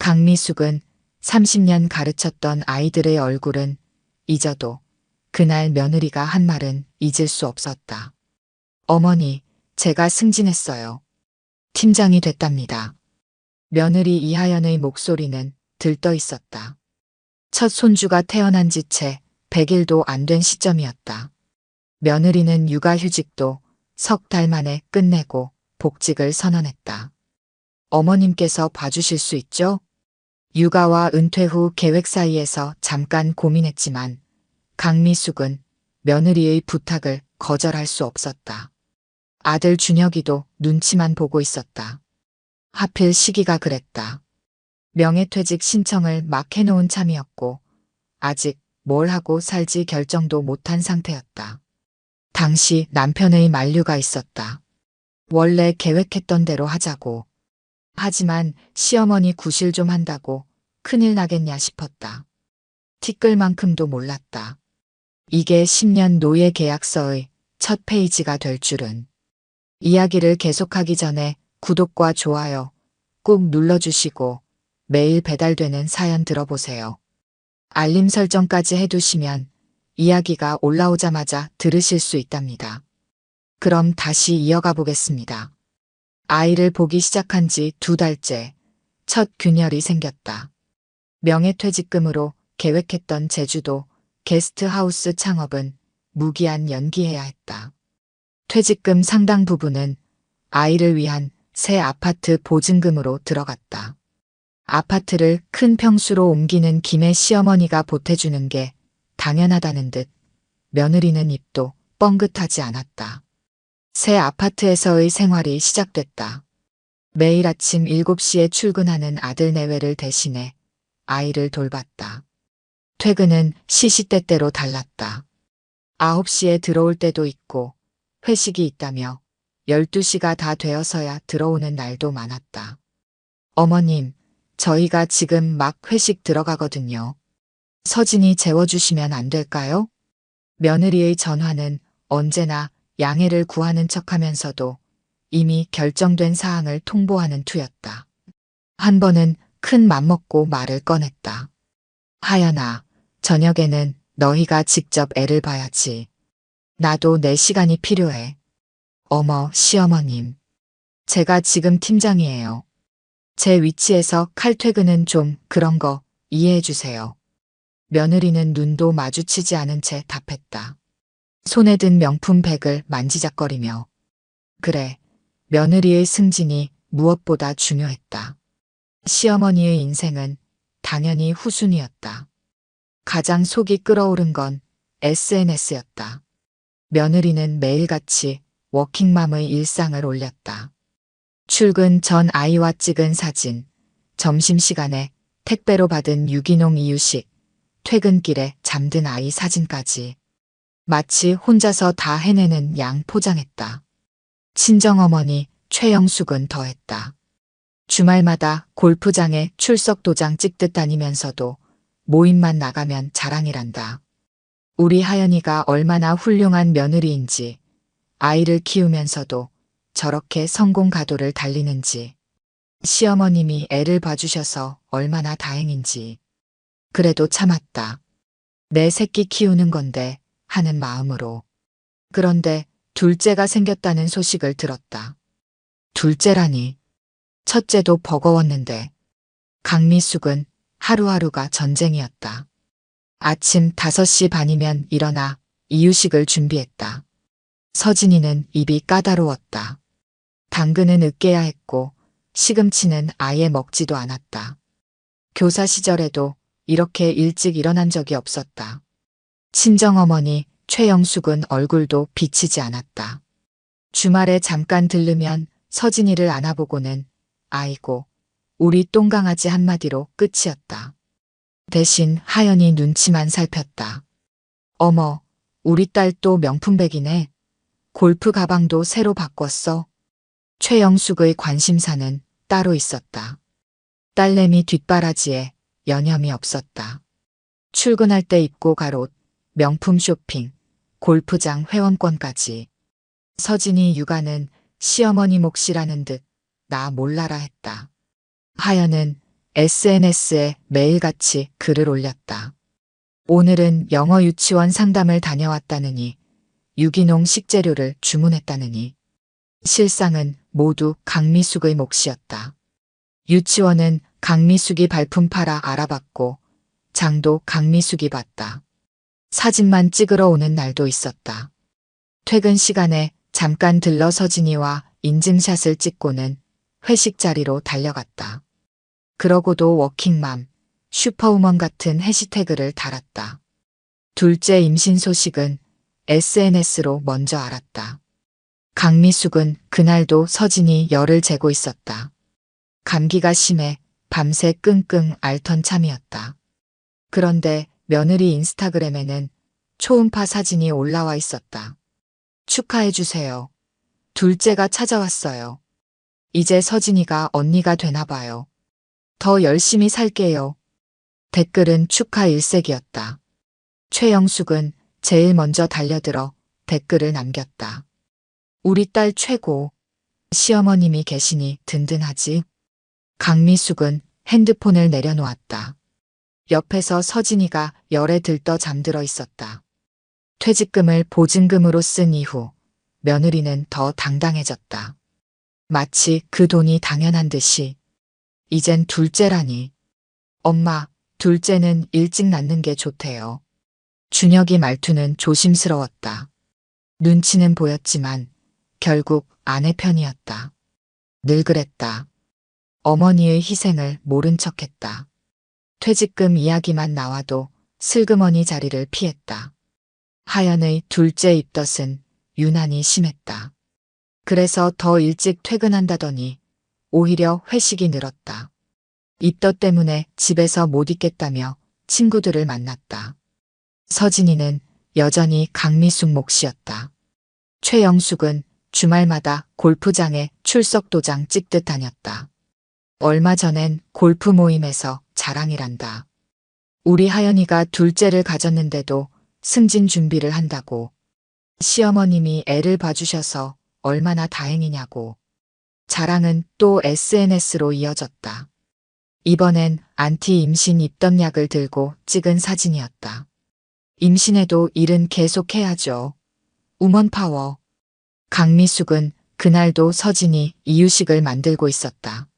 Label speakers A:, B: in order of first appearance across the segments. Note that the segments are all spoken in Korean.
A: 강미숙은 30년 가르쳤던 아이들의 얼굴은 잊어도 그날 며느리가 한 말은 잊을 수 없었다. 어머니, 제가 승진했어요. 팀장이 됐답니다. 며느리 이하연의 목소리는 들떠 있었다. 첫 손주가 태어난 지 채 100일도 안 된 시점이었다. 며느리는 육아휴직도 석 달 만에 끝내고 복직을 선언했다. 어머님께서 봐주실 수 있죠? 육아와 은퇴 후 계획 사이에서 잠깐 고민했지만 강미숙은 며느리의 부탁을 거절할 수 없었다. 아들 준혁이도 눈치만 보고 있었다. 하필 시기가 그랬다. 명예퇴직 신청을 막 해놓은 참이었고 아직 뭘 하고 살지 결정도 못한 상태였다. 당시 남편의 만류가 있었다. 원래 계획했던 대로 하자고. 하지만 시어머니 구실 좀 한다고 큰일 나겠냐 싶었다. 티끌만큼도 몰랐다. 이게 10년 노예 계약서의 첫 페이지가 될 줄은. 이야기를 계속하기 전에 구독과 좋아요 꾹 눌러주시고 매일 배달되는 사연 들어보세요. 알림 설정까지 해두시면 이야기가 올라오자마자 들으실 수 있답니다. 그럼 다시 이어가 보겠습니다. 아이를 보기 시작한 지 2달째 첫 균열이 생겼다. 명예퇴직금으로 계획했던 제주도 게스트하우스 창업은 무기한 연기해야 했다. 퇴직금 상당 부분은 아이를 위한 새 아파트 보증금으로 들어갔다. 아파트를 큰 평수로 옮기는 김에 시어머니가 보태주는 게 당연하다는 듯 며느리는 입도 뻥긋하지 않았다. 새 아파트에서의 생활이 시작됐다. 매일 아침 7시에 출근하는 아들 내외를 대신해 아이를 돌봤다. 퇴근은 시시때때로 달랐다. 9시에 들어올 때도 있고 회식이 있다며 12시가 다 되어서야 들어오는 날도 많았다. 어머님, 저희가 지금 막 회식 들어가거든요. 서진이 재워주시면 안 될까요? 며느리의 전화는 언제나 양해를 구하는 척하면서도 이미 결정된 사항을 통보하는 투였다. 한 번은 큰 맘먹고 말을 꺼냈다. 하연아, 저녁에는 너희가 직접 애를 봐야지. 나도 내 시간이 필요해. 어머, 시어머님. 제가 지금 팀장이에요. 제 위치에서 칼퇴근은 좀 그런 거 이해해 주세요. 며느리는 눈도 마주치지 않은 채 답했다. 손에 든 명품 백을 만지작거리며. 그래, 며느리의 승진이 무엇보다 중요했다. 시어머니의 인생은 당연히 후순위였다. 가장 속이 끓어오른 건 SNS였다. 며느리는 매일같이 워킹맘의 일상을 올렸다. 출근 전 아이와 찍은 사진, 점심시간에 택배로 받은 유기농 이유식, 퇴근길에 잠든 아이 사진까지. 마치 혼자서 다 해내는 양 포장했다. 친정어머니 최영숙은 더했다. 주말마다 골프장에 출석 도장 찍듯 다니면서도 모임만 나가면 자랑이란다. 우리 하연이가 얼마나 훌륭한 며느리인지, 아이를 키우면서도 저렇게 성공 가도를 달리는지, 시어머님이 애를 봐주셔서 얼마나 다행인지. 그래도 참았다. 내 새끼 키우는 건데 하는 마음으로. 그런데 둘째가 생겼다는 소식을 들었다. 둘째라니. 첫째도 버거웠는데. 강미숙은 하루하루가 전쟁이었다. 아침 5시 반이면 일어나 이유식을 준비했다. 서진이는 입이 까다로웠다. 당근은 으깨야 했고 시금치는 아예 먹지도 않았다. 교사 시절에도 이렇게 일찍 일어난 적이 없었다. 친정어머니 최영숙은 얼굴도 비치지 않았다. 주말에 잠깐 들르면 서진이를 안아보고는 아이고, 우리 똥강아지 한마디로 끝이었다. 대신 하연이 눈치만 살폈다. 어머, 우리 딸 또 명품백이네. 골프 가방도 새로 바꿨어. 최영숙의 관심사는 따로 있었다. 딸내미 뒷바라지에 여념이 없었다. 출근할 때 입고 갈 옷, 명품 쇼핑, 골프장 회원권까지. 서진이 육아는 시어머니 몫이라는 듯 나 몰라라 했다. 하연은 SNS에 매일같이 글을 올렸다. 오늘은 영어 유치원 상담을 다녀왔다느니, 유기농 식재료를 주문했다느니. 실상은 모두 강미숙의 몫이었다. 유치원은 강미숙이 발품 팔아 알아봤고, 장도 강미숙이 봤다. 사진만 찍으러 오는 날도 있었다. 퇴근 시간에 잠깐 들러 서진이와 인증샷을 찍고는 회식 자리로 달려갔다. 그러고도 워킹맘, 슈퍼우먼 같은 해시태그를 달았다. 둘째 임신 소식은 SNS로 먼저 알았다. 강미숙은 그날도 서진이 열을 재고 있었다. 감기가 심해 밤새 끙끙 앓던 참이었다. 그런데 며느리 인스타그램에는 초음파 사진이 올라와 있었다. 축하해주세요. 둘째가 찾아왔어요. 이제 서진이가 언니가 되나 봐요. 더 열심히 살게요. 댓글은 축하 일색이었다. 최영숙은 제일 먼저 달려들어 댓글을 남겼다. 우리 딸 최고. 시어머님이 계시니 든든하지. 강미숙은 핸드폰을 내려놓았다. 옆에서 서진이가 열에 들떠 잠들어 있었다. 퇴직금을 보증금으로 쓴 이후 며느리는 더 당당해졌다. 마치 그 돈이 당연한 듯이. 이젠 둘째라니. 엄마, 둘째는 일찍 낳는 게 좋대요. 준혁이 말투는 조심스러웠다. 눈치는 보였지만 결국 아내 편이었다. 늘 그랬다. 어머니의 희생을 모른 척했다. 퇴직금 이야기만 나와도 슬그머니 자리를 피했다. 하연의 둘째 입덧은 유난히 심했다. 그래서 더 일찍 퇴근한다더니 오히려 회식이 늘었다. 입덧 때문에 집에서 못 있겠다며 친구들을 만났다. 서진이는 여전히 강미숙 몫이었다. 최영숙은 주말마다 골프장에 출석 도장 찍듯 다녔다. 얼마 전엔 골프 모임에서 자랑이란다. 우리 하연이가 둘째를 가졌는데도 승진 준비를 한다고. 시어머님이 애를 봐주셔서 얼마나 다행이냐고. 자랑은 또 SNS로 이어졌다. 이번엔 안티 임신 입덧약을 들고 찍은 사진이었다. 임신해도 일은 계속해야죠. 우먼 파워. 강미숙은 그날도 서진이 이유식을 만들고 있었다.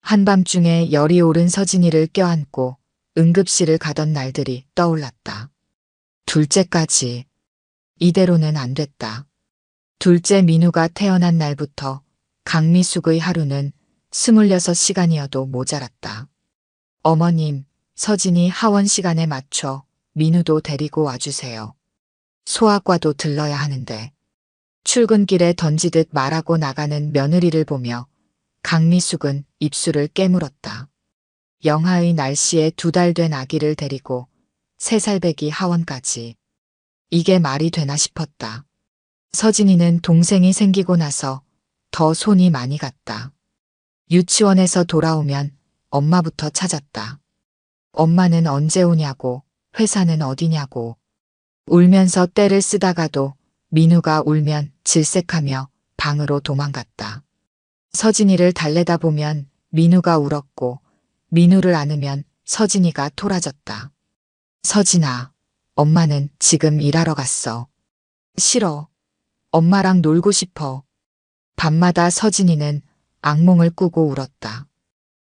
A: 한밤중에 열이 오른 서진이를 껴안고 응급실을 가던 날들이 떠올랐다. 둘째까지. 이대로는 안 됐다. 둘째 민우가 태어난 날부터 강미숙의 하루는 26시간이어도 모자랐다. 어머님, 서진이 하원 시간에 맞춰 민우도 데리고 와주세요. 소아과도 들러야 하는데. 출근길에 던지듯 말하고 나가는 며느리를 보며 강미숙은 입술을 깨물었다. 영하의 날씨에 2달 된 아기를 데리고 3살배기 하원까지. 이게 말이 되나 싶었다. 서진이는 동생이 생기고 나서 더 손이 많이 갔다. 유치원에서 돌아오면 엄마부터 찾았다. 엄마는 언제 오냐고, 회사는 어디냐고. 울면서 떼를 쓰다가도 민우가 울면 질색하며 방으로 도망갔다. 서진이를 달래다 보면 민우가 울었고 민우를 안으면 서진이가 토라졌다. 서진아, 엄마는 지금 일하러 갔어. 싫어. 엄마랑 놀고 싶어. 밤마다 서진이는 악몽을 꾸고 울었다.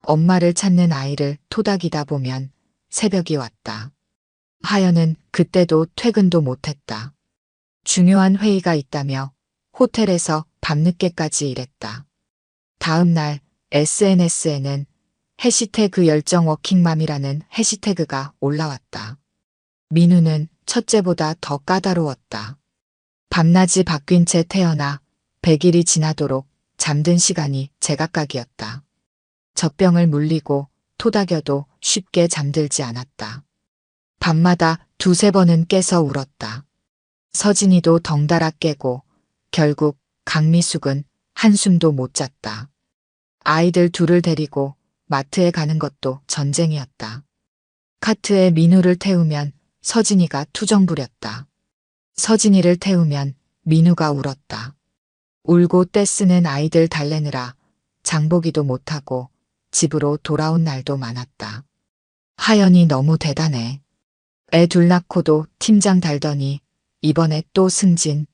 A: 엄마를 찾는 아이를 토닥이다 보면 새벽이 왔다. 하연은 그때도 퇴근도 못했다. 중요한 회의가 있다며 호텔에서 밤늦게까지 일했다. 다음 날 SNS에는 해시태그 열정 워킹맘이라는 해시태그가 올라왔다. 민우는 첫째보다 더 까다로웠다. 밤낮이 바뀐 채 태어나 100일이 지나도록 잠든 시간이 제각각이었다. 젖병을 물리고 토닥여도 쉽게 잠들지 않았다. 밤마다 2~3번은 깨서 울었다. 서진이도 덩달아 깨고 결국 강미숙은 한숨도 못 잤다. 아이들 둘을 데리고 마트에 가는 것도 전쟁이었다. 카트에 민우를 태우면 서진이가 투정 부렸다. 서진이를 태우면 민우가 울었다. 울고 떼쓰는 아이들 달래느라 장보기도 못하고 집으로 돌아온 날도 많았다. 하연이 너무 대단해. 애 둘 낳고도 팀장 달더니 이번에 또 승진.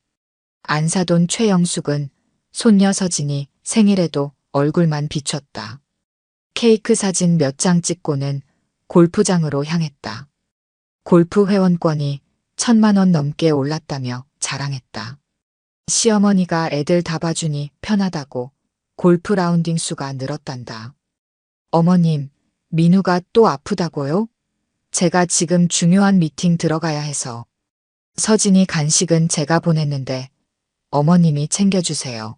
A: 안사돈 최영숙은 손녀 서진이 생일에도 얼굴만 비췄다. 케이크 사진 몇 장 찍고는 골프장으로 향했다. 골프 회원권이 1,000만 원 넘게 올랐다며 자랑했다. 시어머니가 애들 다 봐주니 편하다고 골프 라운딩 수가 늘었단다. 어머님, 민우가 또 아프다고요? 제가 지금 중요한 미팅 들어가야 해서. 서진이 간식은 제가 보냈는데 어머님이 챙겨주세요.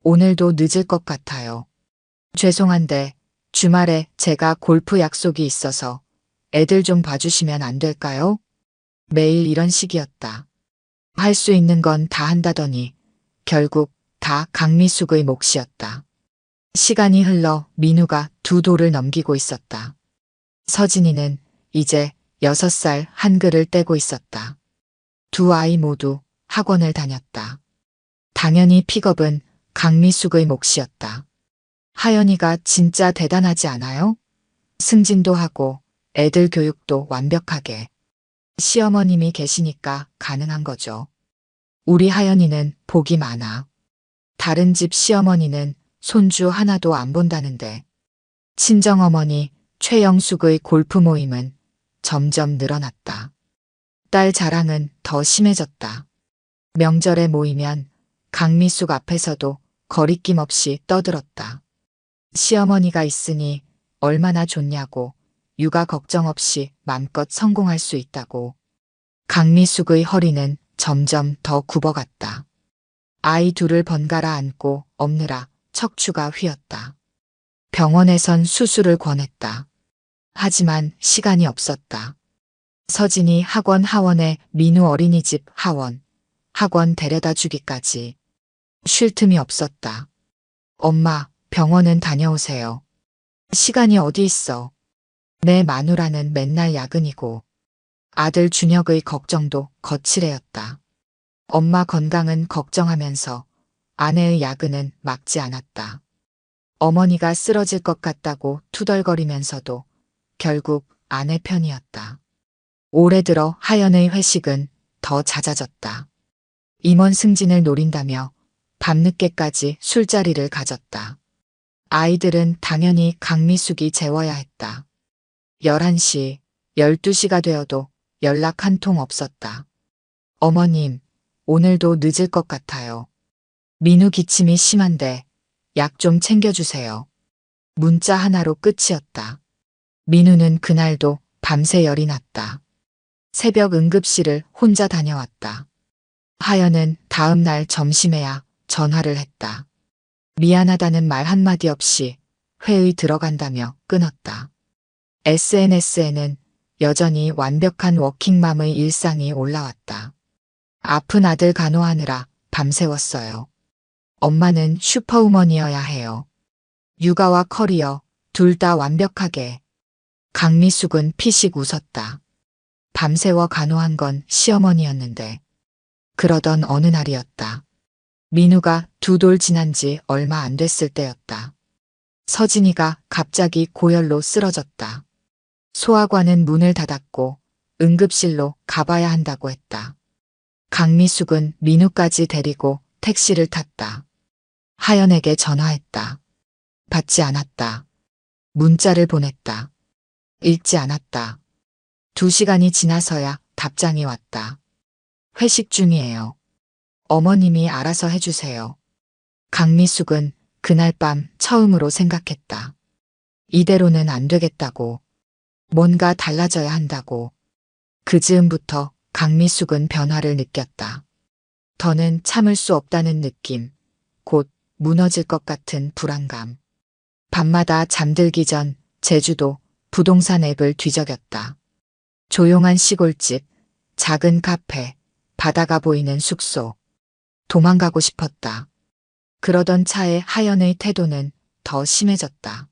A: 오늘도 늦을 것 같아요. 죄송한데 주말에 제가 골프 약속이 있어서 애들 좀 봐주시면 안 될까요? 매일 이런 식이었다. 할 수 있는 건 다 한다더니 결국 다 강미숙의 몫이었다. 시간이 흘러 민우가 2돌을 넘기고 있었다. 서진이는 이제 6살 한글을 떼고 있었다. 두 아이 모두 학원을 다녔다. 당연히 픽업은 강미숙의 몫이었다. 하연이가 진짜 대단하지 않아요? 승진도 하고 애들 교육도 완벽하게. 시어머님이 계시니까 가능한 거죠. 우리 하연이는 복이 많아. 다른 집 시어머니는 손주 하나도 안 본다는데 친정어머니 최영숙의 골프 모임은 점점 늘어났다. 딸 자랑은 더 심해졌다. 명절에 모이면 강미숙 앞에서도 거리낌 없이 떠들었다. 시어머니가 있으니 얼마나 좋냐고, 육아 걱정 없이 맘껏 성공할 수 있다고. 강미숙의 허리는 점점 더 굽어갔다. 아이 둘을 번갈아 안고 업느라 척추가 휘었다. 병원에선 수술을 권했다. 하지만 시간이 없었다. 서진이 학원 하원에 민우 어린이집 하원, 학원 데려다 주기까지 쉴 틈이 없었다. 엄마, 병원은 다녀오세요. 시간이 어디 있어. 내 마누라는 맨날 야근이고 아들 준혁의 걱정도 거칠애였다. 엄마 건강은 걱정하면서 아내의 야근은 막지 않았다. 어머니가 쓰러질 것 같다고 투덜거리면서도 결국 아내 편이었다. 올해 들어 하연의 회식은 더 잦아졌다. 임원 승진을 노린다며 밤늦게까지 술자리를 가졌다. 아이들은 당연히 강미숙이 재워야 했다. 11시, 12시가 되어도 연락 한 통 없었다. 어머님, 오늘도 늦을 것 같아요. 민우 기침이 심한데 약 좀 챙겨주세요. 문자 하나로 끝이었다. 민우는 그날도 밤새 열이 났다. 새벽 응급실을 혼자 다녀왔다. 하연은 다음 날 점심에야 전화를 했다. 미안하다는 말 한마디 없이 회의 들어간다며 끊었다. SNS에는 여전히 완벽한 워킹맘의 일상이 올라왔다. 아픈 아들 간호하느라 밤새웠어요. 엄마는 슈퍼우먼이어야 해요. 육아와 커리어 둘 다 완벽하게. 강미숙은 피식 웃었다. 밤새워 간호한 건 시어머니였는데. 그러던 어느 날이었다. 민우가 2돌 지난 지 얼마 안 됐을 때였다. 서진이가 갑자기 고열로 쓰러졌다. 소아과는 문을 닫았고 응급실로 가봐야 한다고 했다. 강미숙은 민우까지 데리고 택시를 탔다. 하연에게 전화했다. 받지 않았다. 문자를 보냈다. 읽지 않았다. 2시간이 지나서야 답장이 왔다. 회식 중이에요. 어머님이 알아서 해주세요. 강미숙은 그날 밤 처음으로 생각했다. 이대로는 안 되겠다고. 뭔가 달라져야 한다고. 그 즈음부터 강미숙은 변화를 느꼈다. 더는 참을 수 없다는 느낌. 곧 무너질 것 같은 불안감. 밤마다 잠들기 전 제주도 부동산 앱을 뒤적였다. 조용한 시골집, 작은 카페, 바다가 보이는 숙소. 도망가고 싶었다. 그러던 차에 하연의 태도는 더 심해졌다.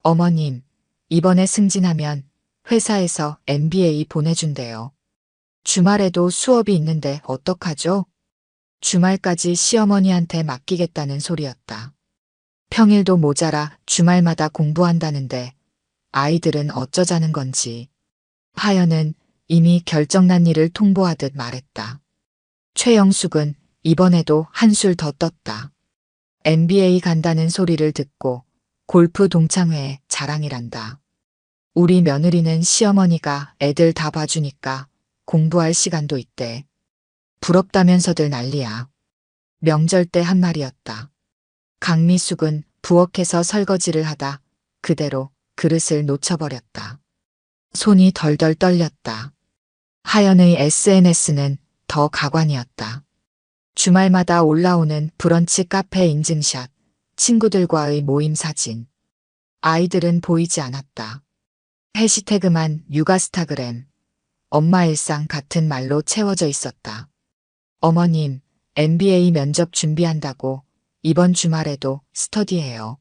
A: 어머님, 이번에 승진하면 회사에서 MBA 보내준대요. 주말에도 수업이 있는데 어떡하죠? 주말까지 시어머니한테 맡기겠다는 소리였다. 평일도 모자라 주말마다 공부한다는데 아이들은 어쩌자는 건지. 하연은 이미 결정난 일을 통보하듯 말했다. 최영숙은 이번에도 한술 더 떴다. NBA 간다는 소리를 듣고 골프 동창회에 자랑이란다. 우리 며느리는 시어머니가 애들 다 봐주니까 공부할 시간도 있대. 부럽다면서들 난리야. 명절 때 한 말이었다. 강미숙은 부엌에서 설거지를 하다 그대로 그릇을 놓쳐버렸다. 손이 덜덜 떨렸다. 하연의 SNS는 더 가관이었다. 주말마다 올라오는 브런치 카페 인증샷, 친구들과의 모임 사진. 아이들은 보이지 않았다. 해시태그만 육아스타그램, 엄마 일상 같은 말로 채워져 있었다. 어머님, MBA 면접 준비한다고 이번 주말에도 스터디해요.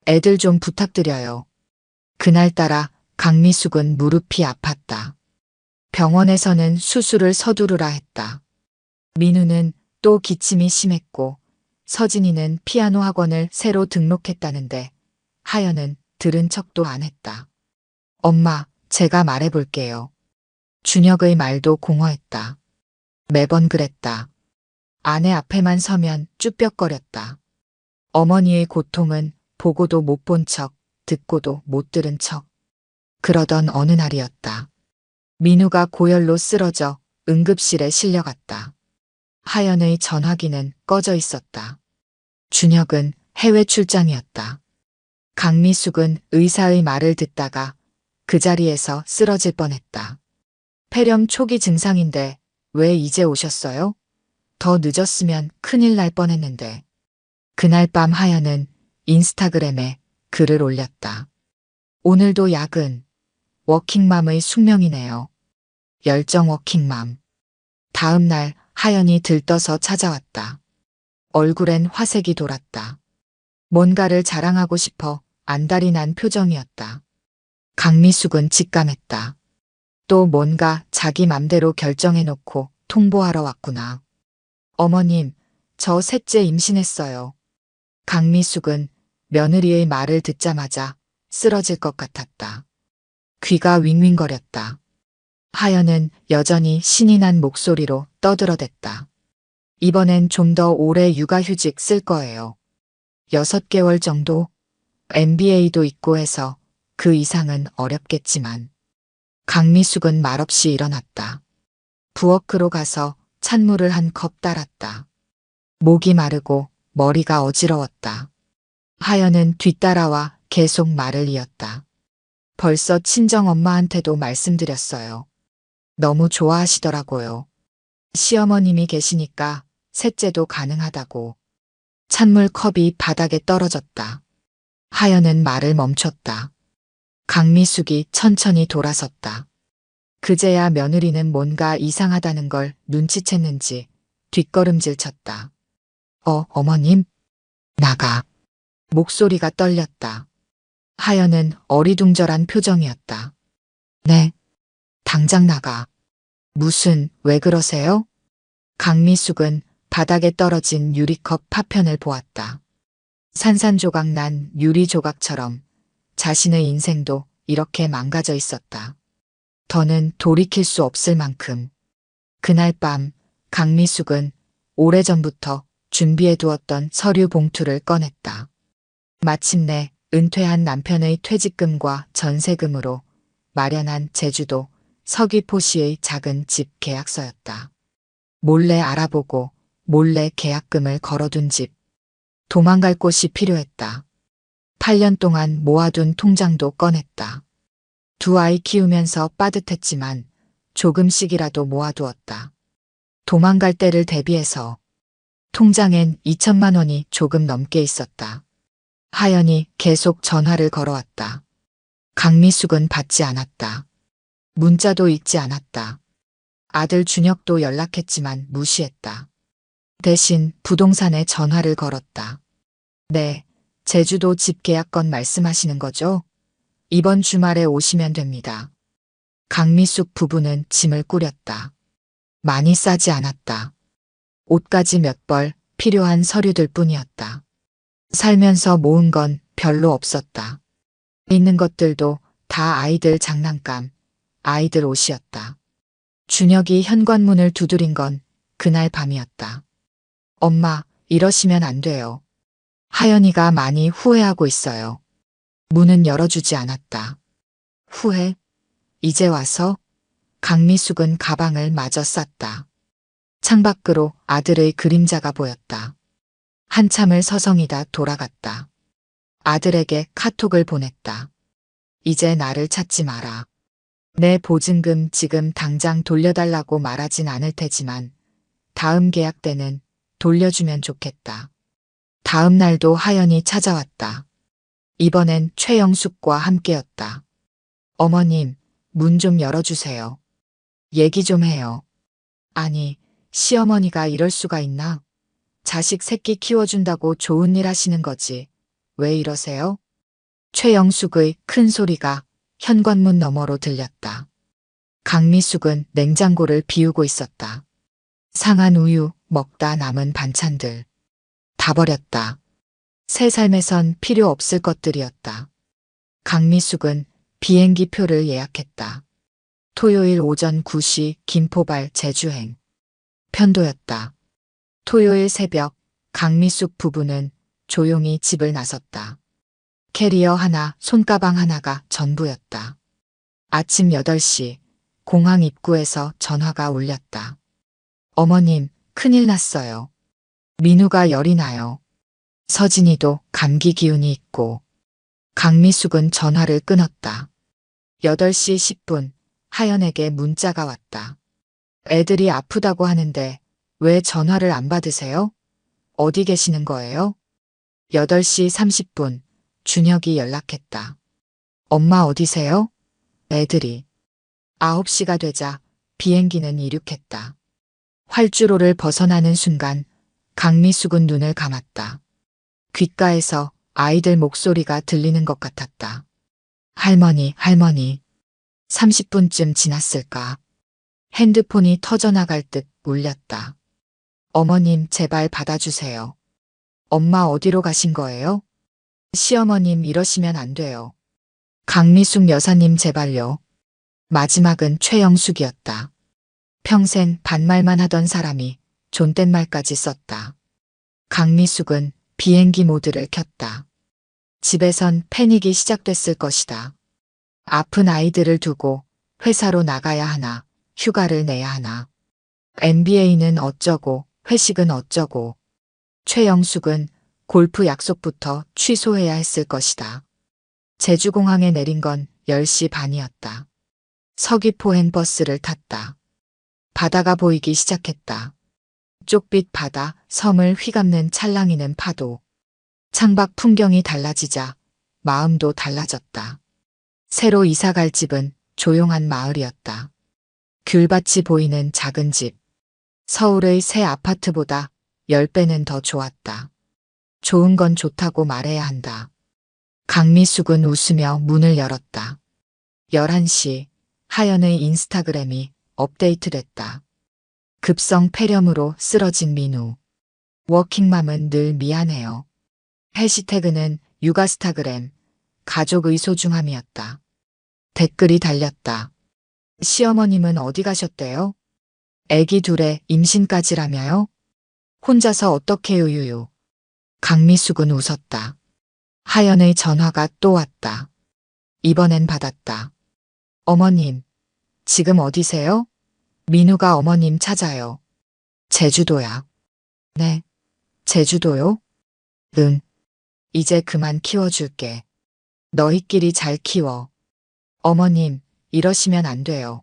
A: 애들 좀 부탁드려요. 그날따라 강미숙은 무릎이 아팠다. 병원에서는 수술을 서두르라 했다. 민우는 또 기침이 심했고 서진이는 피아노 학원을 새로 등록했다는데 하연은 들은 척도 안 했다. 엄마, 제가 말해볼게요. 준혁의 말도 공허했다. 매번 그랬다. 아내 앞에만 서면 쭈뼛거렸다. 어머니의 고통은 보고도 못 본 척, 듣고도 못 들은 척. 그러던 어느 날이었다. 민우가 고열로 쓰러져 응급실에 실려갔다. 하연의 전화기는 꺼져 있었다. 준혁은 해외 출장이었다. 강미숙은 의사의 말을 듣다가 그 자리에서 쓰러질 뻔했다. 폐렴 초기 증상인데 왜 이제 오셨어요? 더 늦었으면 큰일 날 뻔했는데. 그날 밤 하연은 인스타그램에 글을 올렸다. 오늘도 야근. 워킹맘의 숙명이네요. 열정 워킹맘. 다음 날 하연이 들떠서 찾아왔다. 얼굴엔 화색이 돌았다. 뭔가를 자랑하고 싶어 안달이 난 표정이었다. 강미숙은 직감했다. 또 뭔가 자기 맘대로 결정해놓고 통보하러 왔구나. 어머님, 저 셋째 임신했어요. 강미숙은 며느리의 말을 듣자마자 쓰러질 것 같았다. 귀가 윙윙거렸다. 하연은 여전히 신이 난 목소리로 떠들어댔다. 이번엔 좀 더 오래 육아휴직 쓸 거예요. 6개월 정도? MBA도 있고 해서 그 이상은 어렵겠지만. 강미숙은 말없이 일어났다. 부엌으로 가서 찬물을 한 컵 따랐다. 목이 마르고 머리가 어지러웠다. 하연은 뒤따라와 계속 말을 이었다. 벌써 친정엄마한테도 말씀드렸어요. 너무 좋아하시더라고요. 시어머님이 계시니까 셋째도 가능하다고. 찬물 컵이 바닥에 떨어졌다. 하연은 말을 멈췄다. 강미숙이 천천히 돌아섰다. 그제야 며느리는 뭔가 이상하다는 걸 눈치챘는지 뒷걸음질 쳤다. 어머님? 나가. 목소리가 떨렸다. 하연은 어리둥절한 표정이었다. 네. 당장 나가. 왜 그러세요? 강미숙은 바닥에 떨어진 유리컵 파편을 보았다. 산산조각 난 유리 조각처럼 자신의 인생도 이렇게 망가져 있었다. 더는 돌이킬 수 없을 만큼. 그날 밤 강미숙은 오래전부터 준비해두었던 서류 봉투를 꺼냈다. 마침내 은퇴한 남편의 퇴직금과 전세금으로 마련한 제주도 서귀포시의 작은 집 계약서였다. 몰래 알아보고 몰래 계약금을 걸어둔 집. 도망갈 곳이 필요했다. 8년 동안 모아둔 통장도 꺼냈다. 2아이 키우면서 빠듯했지만 조금씩이라도 모아두었다. 도망갈 때를 대비해서. 통장엔 2천만 원이 조금 넘게 있었다. 하연이 계속 전화를 걸어왔다. 강미숙은 받지 않았다. 문자도 읽지 않았다. 아들 준혁도 연락했지만 무시했다. 대신 부동산에 전화를 걸었다. 네, 제주도 집 계약건 말씀하시는 거죠? 이번 주말에 오시면 됩니다. 강미숙 부부는 짐을 꾸렸다. 많이 싸지 않았다. 옷가지 몇 벌, 필요한 서류들 뿐이었다. 살면서 모은 건 별로 없었다. 있는 것들도 다 아이들 장난감, 아이들 옷이었다. 준혁이 현관문을 두드린 건 그날 밤이었다. 엄마, 이러시면 안 돼요. 하연이가 많이 후회하고 있어요. 문은 열어주지 않았다. 후회? 이제 와서? 강미숙은 가방을 마저 쌌다. 창밖으로 아들의 그림자가 보였다. 한참을 서성이다 돌아갔다. 아들에게 카톡을 보냈다. 이제 나를 찾지 마라. 내 보증금 지금 당장 돌려달라고 말하진 않을 테지만 다음 계약 때는 돌려주면 좋겠다. 다음 날도 하연이 찾아왔다. 이번엔 최영숙과 함께였다. 어머님, 문 좀 열어주세요. 얘기 좀 해요. 아니, 시어머니가 이럴 수가 있나? 자식 새끼 키워준다고 좋은 일 하시는 거지. 왜 이러세요? 최영숙의 큰 소리가 현관문 너머로 들렸다. 강미숙은 냉장고를 비우고 있었다. 상한 우유, 먹다 남은 반찬들. 다 버렸다. 새 삶에선 필요 없을 것들이었다. 강미숙은 비행기 표를 예약했다. 토요일 오전 9시 김포발 제주행. 편도였다. 토요일 새벽 강미숙 부부는 조용히 집을 나섰다. 캐리어 하나, 손가방 하나가 전부였다. 아침 8시 공항 입구에서 전화가 울렸다. 어머님, 큰일 났어요. 민우가 열이 나요. 서진이도 감기 기운이 있고. 강미숙은 전화를 끊었다. 8시 10분 하연에게 문자가 왔다. 애들이 아프다고 하는데 왜 전화를 안 받으세요? 어디 계시는 거예요? 8시 30분 준혁이 연락했다. 엄마 어디세요? 애들이. 9시가 되자 비행기는 이륙했다. 활주로를 벗어나는 순간 강미숙은 눈을 감았다. 귓가에서 아이들 목소리가 들리는 것 같았다. 할머니, 할머니. 30분쯤 지났을까? 핸드폰이 터져나갈 듯 울렸다. 어머님, 제발 받아주세요. 엄마 어디로 가신 거예요? 시어머님 이러시면 안 돼요. 강미숙 여사님 제발요. 마지막은 최영숙이었다. 평생 반말만 하던 사람이 존댓말까지 썼다. 강미숙은 비행기 모드를 켰다. 집에선 패닉이 시작됐을 것이다. 아픈 아이들을 두고 회사로 나가야 하나, 휴가를 내야 하나. MBA는 어쩌고, 회식은 어쩌고. 최영숙은 골프 약속부터 취소해야 했을 것이다. 제주공항에 내린 건 10시 반이었다. 서귀포행 버스를 탔다. 바다가 보이기 시작했다. 쪽빛 바다, 섬을 휘감는 찰랑이는 파도. 창밖 풍경이 달라지자 마음도 달라졌다. 새로 이사갈 집은 조용한 마을이었다. 귤밭이 보이는 작은 집. 서울의 새 아파트보다 10배는 더 좋았다. 좋은 건 좋다고 말해야 한다. 강미숙은 웃으며 문을 열었다. 11시 하연의 인스타그램이 업데이트됐다. 급성 폐렴으로 쓰러진 민우. 워킹맘은 늘 미안해요. 해시태그는 육아스타그램, 가족의 소중함이었다. 댓글이 달렸다. 시어머님은 어디 가셨대요? 애기 둘에 임신까지라며요? 혼자서 어떻게요 유유. 강미숙은 웃었다. 하연의 전화가 또 왔다. 이번엔 받았다. 어머님, 지금 어디세요? 민우가 어머님 찾아요. 제주도야. 네, 제주도요? 응. 이제 그만 키워줄게. 너희끼리 잘 키워. 어머님, 이러시면 안 돼요.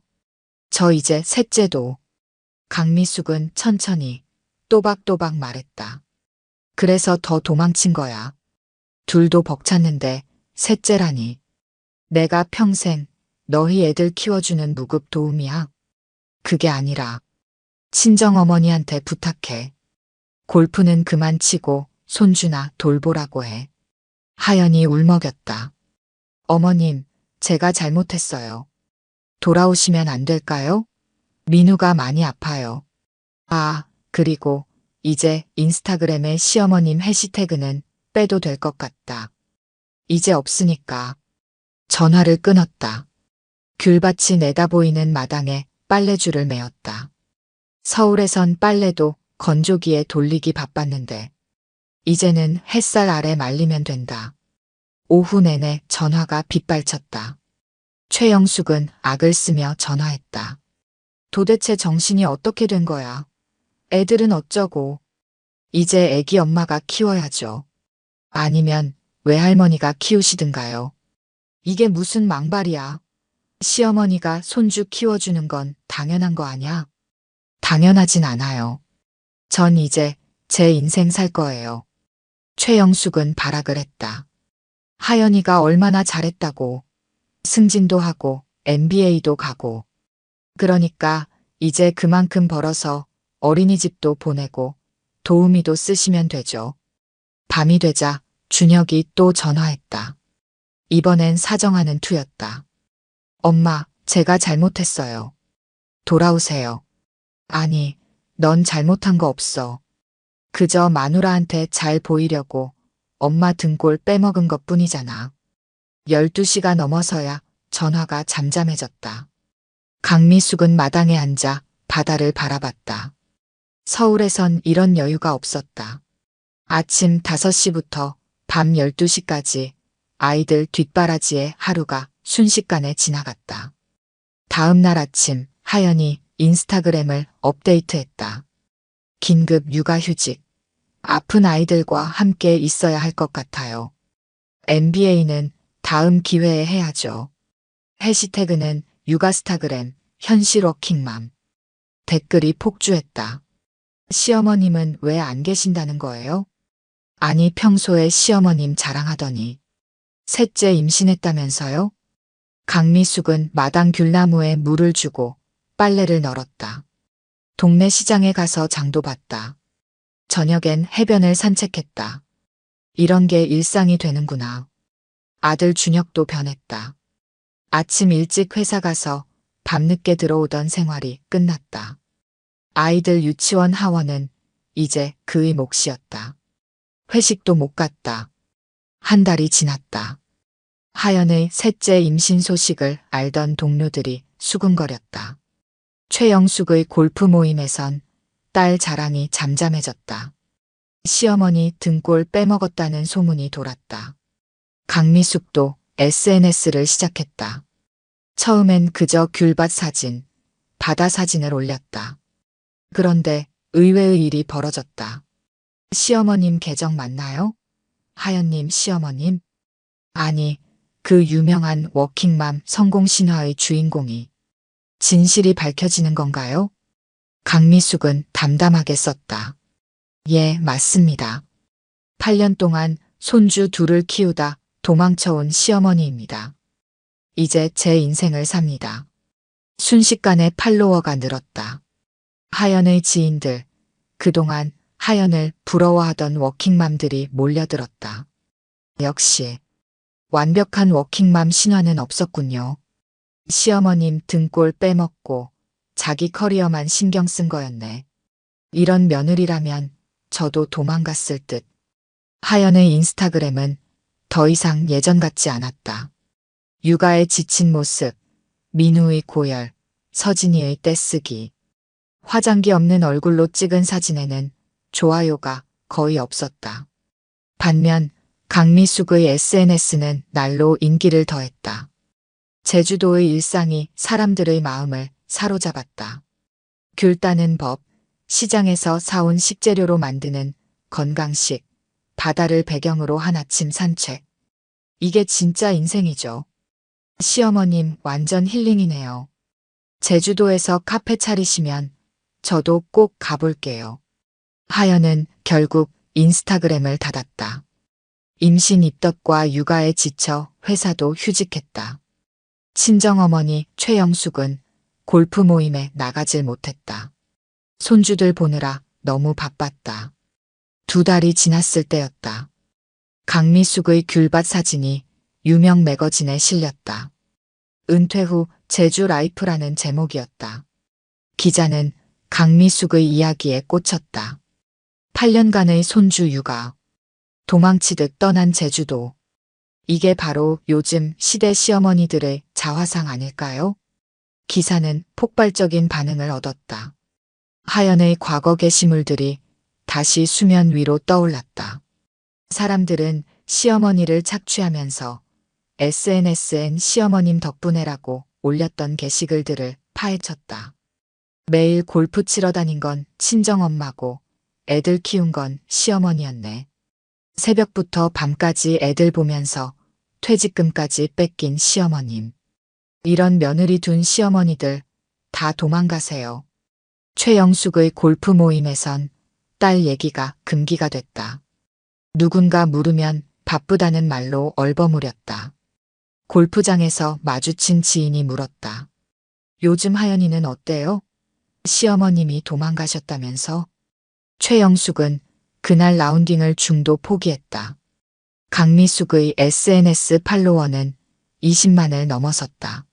A: 저 이제 셋째도. 강미숙은 천천히 또박또박 말했다. 그래서 더 도망친 거야. 둘도 벅찼는데 셋째라니. 내가 평생 너희 애들 키워주는 무급 도움이야. 그게 아니라 친정어머니한테 부탁해. 골프는 그만 치고 손주나 돌보라고 해. 하연이 울먹였다. 어머님, 제가 잘못했어요. 돌아오시면 안 될까요? 민우가 많이 아파요. 아, 그리고 이제 인스타그램의 시어머님 해시태그는 빼도 될 것 같다. 이제 없으니까. 전화를 끊었다. 귤밭이 내다보이는 마당에 빨래줄을 메었다. 서울에선 빨래도 건조기에 돌리기 바빴는데 이제는 햇살 아래 말리면 된다. 오후 내내 전화가 빗발쳤다. 최영숙은 악을 쓰며 전화했다. 도대체 정신이 어떻게 된 거야? 애들은 어쩌고? 이제 애기 엄마가 키워야죠. 아니면 외할머니가 키우시든가요. 이게 무슨 망발이야. 시어머니가 손주 키워주는 건 당연한 거 아냐? 당연하진 않아요. 전 이제 제 인생 살 거예요. 최영숙은 발악을 했다. 하연이가 얼마나 잘했다고. 승진도 하고 MBA도 가고. 그러니까 이제 그만큼 벌어서 어린이집도 보내고 도우미도 쓰시면 되죠. 밤이 되자 준혁이 또 전화했다. 이번엔 사정하는 투였다. 엄마, 제가 잘못했어요. 돌아오세요. 아니, 넌 잘못한 거 없어. 그저 마누라한테 잘 보이려고 엄마 등골 빼먹은 것 뿐이잖아. 12시가 넘어서야 전화가 잠잠해졌다. 강미숙은 마당에 앉아 바다를 바라봤다. 서울에선 이런 여유가 없었다. 아침 5시부터 밤 12시까지 아이들 뒷바라지에 하루가 순식간에 지나갔다. 다음 날 아침 하연이 인스타그램을 업데이트했다. 긴급 육아휴직. 아픈 아이들과 함께 있어야 할 것 같아요. MBA는 다음 기회에 해야죠. 해시태그는 육아스타그램, 현실 워킹맘. 댓글이 폭주했다. 시어머님은 왜 안 계신다는 거예요? 아니 평소에 시어머님 자랑하더니. 셋째 임신했다면서요? 강미숙은 마당 귤나무에 물을 주고 빨래를 널었다. 동네 시장에 가서 장도 봤다. 저녁엔 해변을 산책했다. 이런 게 일상이 되는구나. 아들 준혁도 변했다. 아침 일찍 회사 가서 밤늦게 들어오던 생활이 끝났다. 아이들 유치원 하원은 이제 그의 몫이었다. 회식도 못 갔다. 한 달이 지났다. 하연의 셋째 임신 소식을 알던 동료들이 수군거렸다. 최영숙의 골프 모임에선 딸 자랑이 잠잠해졌다. 시어머니 등골 빼먹었다는 소문이 돌았다. 강미숙도 SNS를 시작했다. 처음엔 그저 귤밭 사진, 바다 사진을 올렸다. 그런데 의외의 일이 벌어졌다. 시어머님 계정 맞나요? 하연님 시어머님? 아니, 그 유명한 워킹맘 성공 신화의 주인공이. 진실이 밝혀지는 건가요? 강미숙은 담담하게 썼다. 예, 맞습니다. 8년 동안 손주 둘을 키우다 도망쳐온 시어머니입니다. 이제 제 인생을 삽니다. 순식간에 팔로워가 늘었다. 하연의 지인들, 그동안 하연을 부러워하던 워킹맘들이 몰려들었다. 역시 완벽한 워킹맘 신화는 없었군요. 시어머님 등골 빼먹고 자기 커리어만 신경 쓴 거였네. 이런 며느리라면 저도 도망갔을 듯. 하연의 인스타그램은 더 이상 예전 같지 않았다. 육아에 지친 모습, 민우의 고열, 서진이의 떼쓰기. 화장기 없는 얼굴로 찍은 사진에는 좋아요가 거의 없었다. 반면 강미숙의 SNS는 날로 인기를 더했다. 제주도의 일상이 사람들의 마음을 사로잡았다. 귤 따는 법, 시장에서 사온 식재료로 만드는 건강식, 바다를 배경으로 한 아침 산책. 이게 진짜 인생이죠. 시어머님 완전 힐링이네요. 제주도에서 카페 차리시면 저도 꼭 가볼게요. 하연은 결국 인스타그램을 닫았다. 임신 입덧과 육아에 지쳐 회사도 휴직했다. 친정어머니 최영숙은 골프 모임에 나가질 못했다. 손주들 보느라 너무 바빴다. 2달이 지났을 때였다. 강미숙의 귤밭 사진이 유명 매거진에 실렸다. 은퇴 후 제주 라이프라는 제목이었다. 기자는 강미숙의 이야기에 꽂혔다. 8년간의 손주 육아. 도망치듯 떠난 제주도. 이게 바로 요즘 시대 시어머니들의 자화상 아닐까요? 기사는 폭발적인 반응을 얻었다. 하연의 과거 게시물들이 다시 수면 위로 떠올랐다. 사람들은 시어머니를 착취하면서 SNS엔 시어머님 덕분에라고 올렸던 게시글들을 파헤쳤다. 매일 골프 치러 다닌 건 친정엄마고 애들 키운 건 시어머니였네. 새벽부터 밤까지 애들 보면서 퇴직금까지 뺏긴 시어머님. 이런 며느리 둔 시어머니들 다 도망가세요. 최영숙의 골프 모임에선 딸 얘기가 금기가 됐다. 누군가 물으면 바쁘다는 말로 얼버무렸다. 골프장에서 마주친 지인이 물었다. 요즘 하연이는 어때요? 시어머님이 도망가셨다면서? 최영숙은 그날 라운딩을 중도 포기했다. 강미숙의 SNS 팔로워는 20만을 넘어섰다.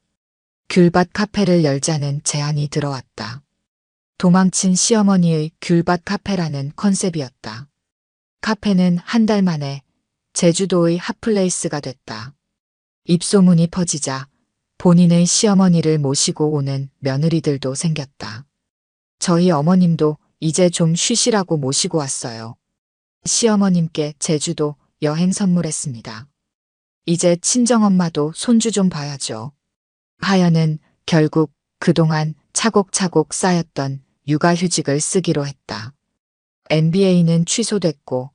A: 귤밭 카페를 열자는 제안이 들어왔다. 도망친 시어머니의 귤밭 카페라는 컨셉이었다. 카페는 한 달 만에 제주도의 핫플레이스가 됐다. 입소문이 퍼지자 본인의 시어머니를 모시고 오는 며느리들도 생겼다. 저희 어머님도 이제 좀 쉬시라고 모시고 왔어요. 시어머님께 제주도 여행 선물했습니다. 이제 친정엄마도 손주 좀 봐야죠. 하연은 결국 그동안 차곡차곡 쌓였던 육아휴직을 쓰기로 했다. MBA는 취소됐고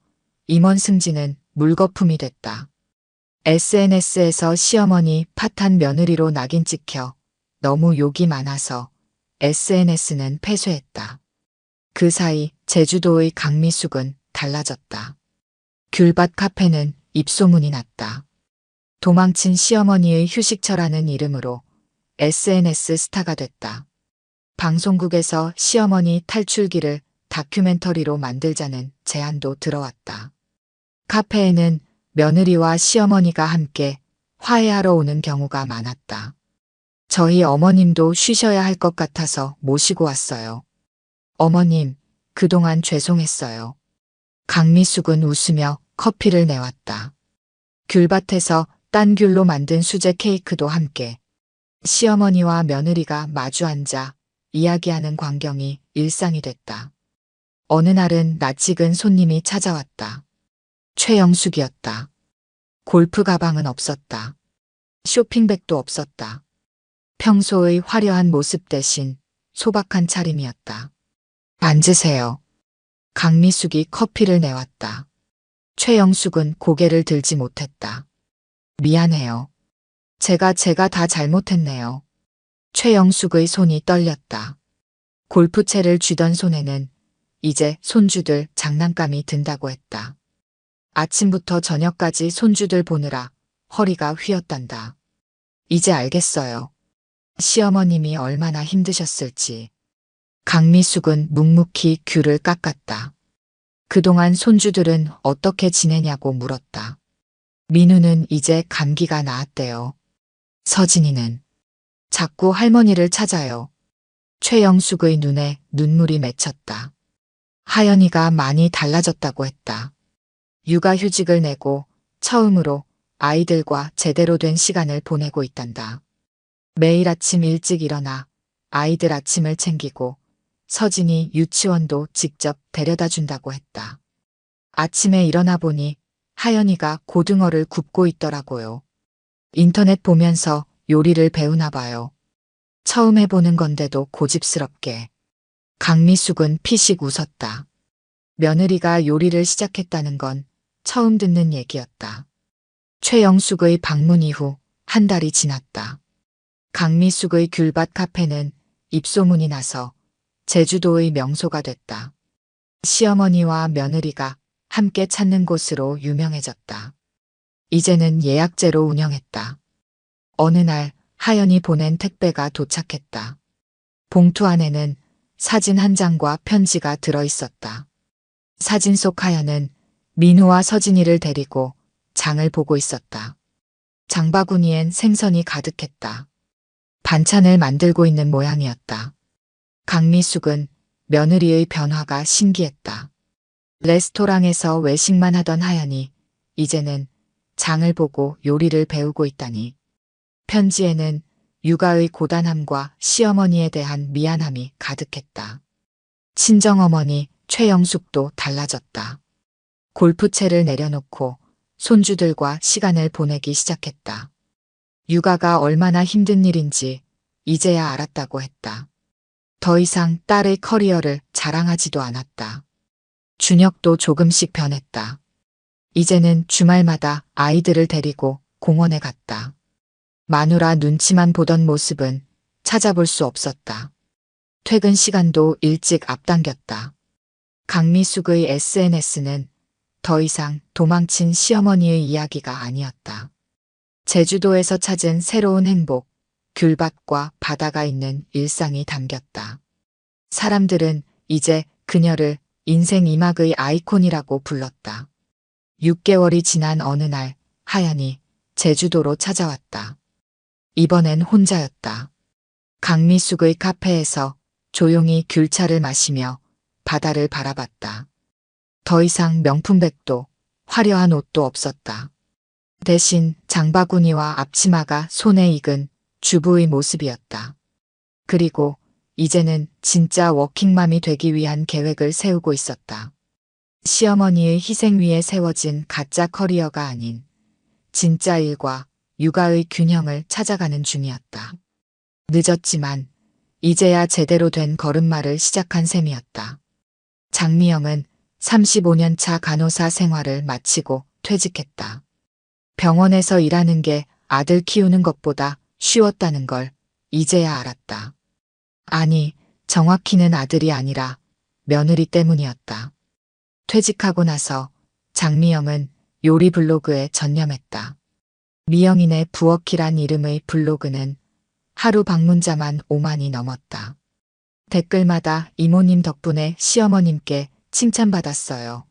A: 임원 승진은 물거품이 됐다. SNS에서 시어머니 팥한 며느리로 낙인 찍혀 너무 욕이 많아서 SNS는 폐쇄했다. 그 사이 제주도의 강미숙은 달라졌다. 귤밭 카페는 입소문이 났다. 도망친 시어머니의 휴식처라는 이름으로 SNS 스타가 됐다. 방송국에서 시어머니 탈출기를 다큐멘터리로 만들자는 제안도 들어왔다. 카페에는 며느리와 시어머니가 함께 화해하러 오는 경우가 많았다. 저희 어머님도 쉬셔야 할 것 같아서 모시고 왔어요. 어머님, 그동안 죄송했어요. 강미숙은 웃으며 커피를 내왔다. 귤밭에서 딴 귤로 만든 수제 케이크도 함께. 시어머니와 며느리가 마주 앉아 이야기하는 광경이 일상이 됐다. 어느 날은 낯익은 손님이 찾아왔다. 최영숙이었다. 골프 가방은 없었다. 쇼핑백도 없었다. 평소의 화려한 모습 대신 소박한 차림이었다. 앉으세요. 강미숙이 커피를 내왔다. 최영숙은 고개를 들지 못했다. 미안해요. 제가 다 잘못했네요. 최영숙의 손이 떨렸다. 골프채를 쥐던 손에는 이제 손주들 장난감이 든다고 했다. 아침부터 저녁까지 손주들 보느라 허리가 휘었단다. 이제 알겠어요. 시어머님이 얼마나 힘드셨을지. 강미숙은 묵묵히 귤을 깎았다. 그동안 손주들은 어떻게 지내냐고 물었다. 민우는 이제 감기가 나았대요. 서진이는 자꾸 할머니를 찾아요. 최영숙의 눈에 눈물이 맺혔다. 하연이가 많이 달라졌다고 했다. 육아휴직을 내고 처음으로 아이들과 제대로 된 시간을 보내고 있단다. 매일 아침 일찍 일어나 아이들 아침을 챙기고 서진이 유치원도 직접 데려다 준다고 했다. 아침에 일어나 보니 하연이가 고등어를 굽고 있더라고요. 인터넷 보면서 요리를 배우나 봐요. 처음 해보는 건데도 고집스럽게. 강미숙은 피식 웃었다. 며느리가 요리를 시작했다는 건 처음 듣는 얘기였다. 최영숙의 방문 이후 한 달이 지났다. 강미숙의 귤밭 카페는 입소문이 나서 제주도의 명소가 됐다. 시어머니와 며느리가 함께 찾는 곳으로 유명해졌다. 이제는 예약제로 운영했다. 어느 날 하연이 보낸 택배가 도착했다. 봉투 안에는 사진 한 장과 편지가 들어있었다. 사진 속 하연은 민우와 서진이를 데리고 장을 보고 있었다. 장바구니엔 생선이 가득했다. 반찬을 만들고 있는 모양이었다. 강미숙은 며느리의 변화가 신기했다. 레스토랑에서 외식만 하던 하연이 이제는 장을 보고 요리를 배우고 있다니. 편지에는 육아의 고단함과 시어머니에 대한 미안함이 가득했다. 친정어머니 최영숙도 달라졌다. 골프채를 내려놓고 손주들과 시간을 보내기 시작했다. 육아가 얼마나 힘든 일인지 이제야 알았다고 했다. 더 이상 딸의 커리어를 자랑하지도 않았다. 준혁도 조금씩 변했다. 이제는 주말마다 아이들을 데리고 공원에 갔다. 마누라 눈치만 보던 모습은 찾아볼 수 없었다. 퇴근 시간도 일찍 앞당겼다. 강미숙의 SNS는 더 이상 도망친 시어머니의 이야기가 아니었다. 제주도에서 찾은 새로운 행복, 귤밭과 바다가 있는 일상이 담겼다. 사람들은 이제 그녀를 인생 2막의 아이콘이라고 불렀다. 6개월이 지난 어느 날 하연이 제주도로 찾아왔다. 이번엔 혼자였다. 강미숙의 카페에서 조용히 귤차를 마시며 바다를 바라봤다. 더 이상 명품백도 화려한 옷도 없었다. 대신 장바구니와 앞치마가 손에 익은 주부의 모습이었다. 그리고 이제는 진짜 워킹맘이 되기 위한 계획을 세우고 있었다. 시어머니의 희생 위에 세워진 가짜 커리어가 아닌 진짜 일과 육아의 균형을 찾아가는 중이었다. 늦었지만 이제야 제대로 된 걸음마를 시작한 셈이었다. 장미영은 35년 차 간호사 생활을 마치고 퇴직했다. 병원에서 일하는 게 아들 키우는 것보다 쉬웠다는 걸 이제야 알았다. 아니, 정확히는 아들이 아니라 며느리 때문이었다. 퇴직하고 나서 장미영은 요리 블로그에 전념했다. 미영인의 부엌이란 이름의 블로그는 하루 방문자만 5만이 넘었다. 댓글마다 이모님 덕분에 시어머님께 칭찬받았어요.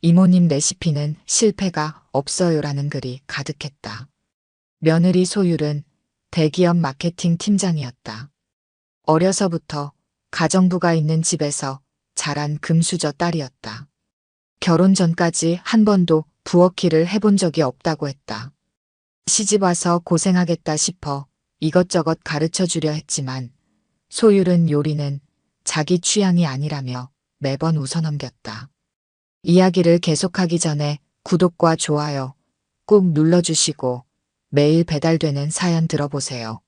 A: 이모님 레시피는 실패가 없어요라는 글이 가득했다. 며느리 소율은 대기업 마케팅 팀장이었다. 어려서부터 가정부가 있는 집에서 자란 금수저 딸이었다. 결혼 전까지 한 번도 부엌 일을 해본 적이 없다고 했다. 시집 와서 고생하겠다 싶어 이것저것 가르쳐 주려 했지만 소율은 요리는 자기 취향이 아니라며 매번 웃어넘겼다. 이야기를 계속하기 전에 구독과 좋아요 꾹 눌러주시고 매일 배달되는 사연 들어보세요.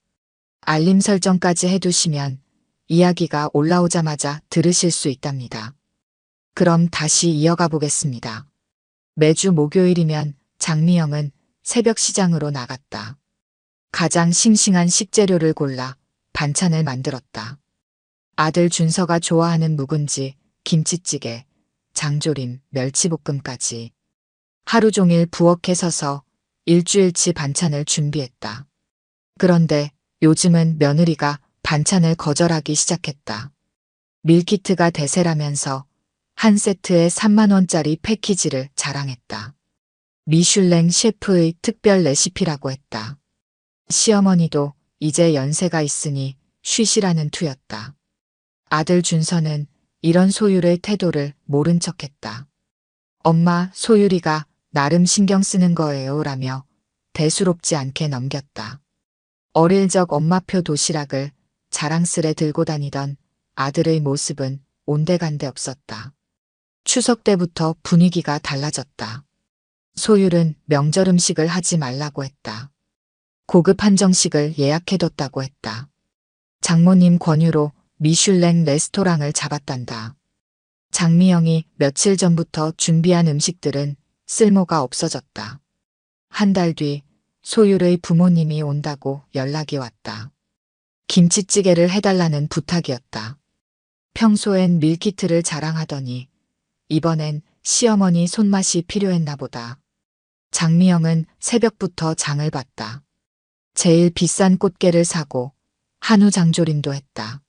A: 알림 설정까지 해두시면 이야기가 올라오자마자 들으실 수 있답니다. 그럼 다시 이어가 보겠습니다. 매주 목요일이면 장미영은 새벽 시장으로 나갔다. 가장 싱싱한 식재료를 골라 반찬을 만들었다. 아들 준서가 좋아하는 묵은지, 김치찌개, 장조림, 멸치볶음까지. 하루 종일 부엌에 서서 일주일치 반찬을 준비했다. 그런데 요즘은 며느리가 반찬을 거절하기 시작했다. 밀키트가 대세라면서 한 세트에 3만 원짜리 패키지를 자랑했다. 미슐랭 셰프의 특별 레시피라고 했다. 시어머니도 이제 연세가 있으니 쉬시라는 투였다. 아들 준서는 이런 소율의 태도를 모른 척했다. 엄마, 소율이가 나름 신경 쓰는 거예요 라며 대수롭지 않게 넘겼다. 어릴 적 엄마표 도시락을 자랑스레 들고 다니던 아들의 모습은 온데간데 없었다. 추석 때부터 분위기가 달라졌다. 소율은 명절 음식을 하지 말라고 했다. 고급 한정식을 예약해뒀다고 했다. 장모님 권유로 미슐랭 레스토랑을 잡았단다. 장미영이 며칠 전부터 준비한 음식들은 쓸모가 없어졌다. 한 달 뒤 소율의 부모님이 온다고 연락이 왔다. 김치찌개를 해달라는 부탁이었다. 평소엔 밀키트를 자랑하더니 이번엔 시어머니 손맛이 필요했나 보다. 장미영은 새벽부터 장을 봤다. 제일 비싼 꽃게를 사고 한우 장조림도 했다.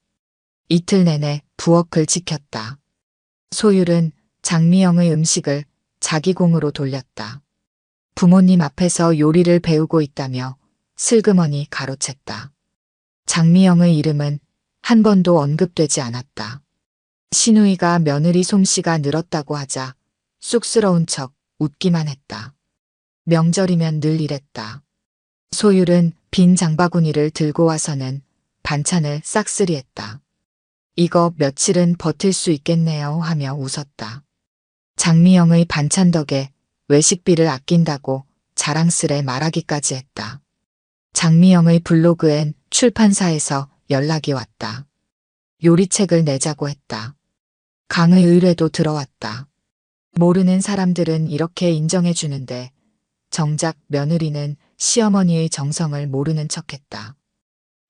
A: 이틀 내내 부엌을 지켰다. 소율은 장미영의 음식을 자기 공으로 돌렸다. 부모님 앞에서 요리를 배우고 있다며 슬그머니 가로챘다. 장미영의 이름은 한 번도 언급되지 않았다. 시누이가 며느리 솜씨가 늘었다고 하자 쑥스러운 척 웃기만 했다. 명절이면 늘 이랬다. 소율은 빈 장바구니를 들고 와서는 반찬을 싹쓸이했다. 이거 며칠은 버틸 수 있겠네요 하며 웃었다. 장미영의 반찬 덕에 외식비를 아낀다고 자랑스레 말하기까지 했다. 장미영의 블로그엔 출판사에서 연락이 왔다. 요리책을 내자고 했다. 강의 의뢰도 들어왔다. 모르는 사람들은 이렇게 인정해 주는데 정작 며느리는 시어머니의 정성을 모르는 척했다.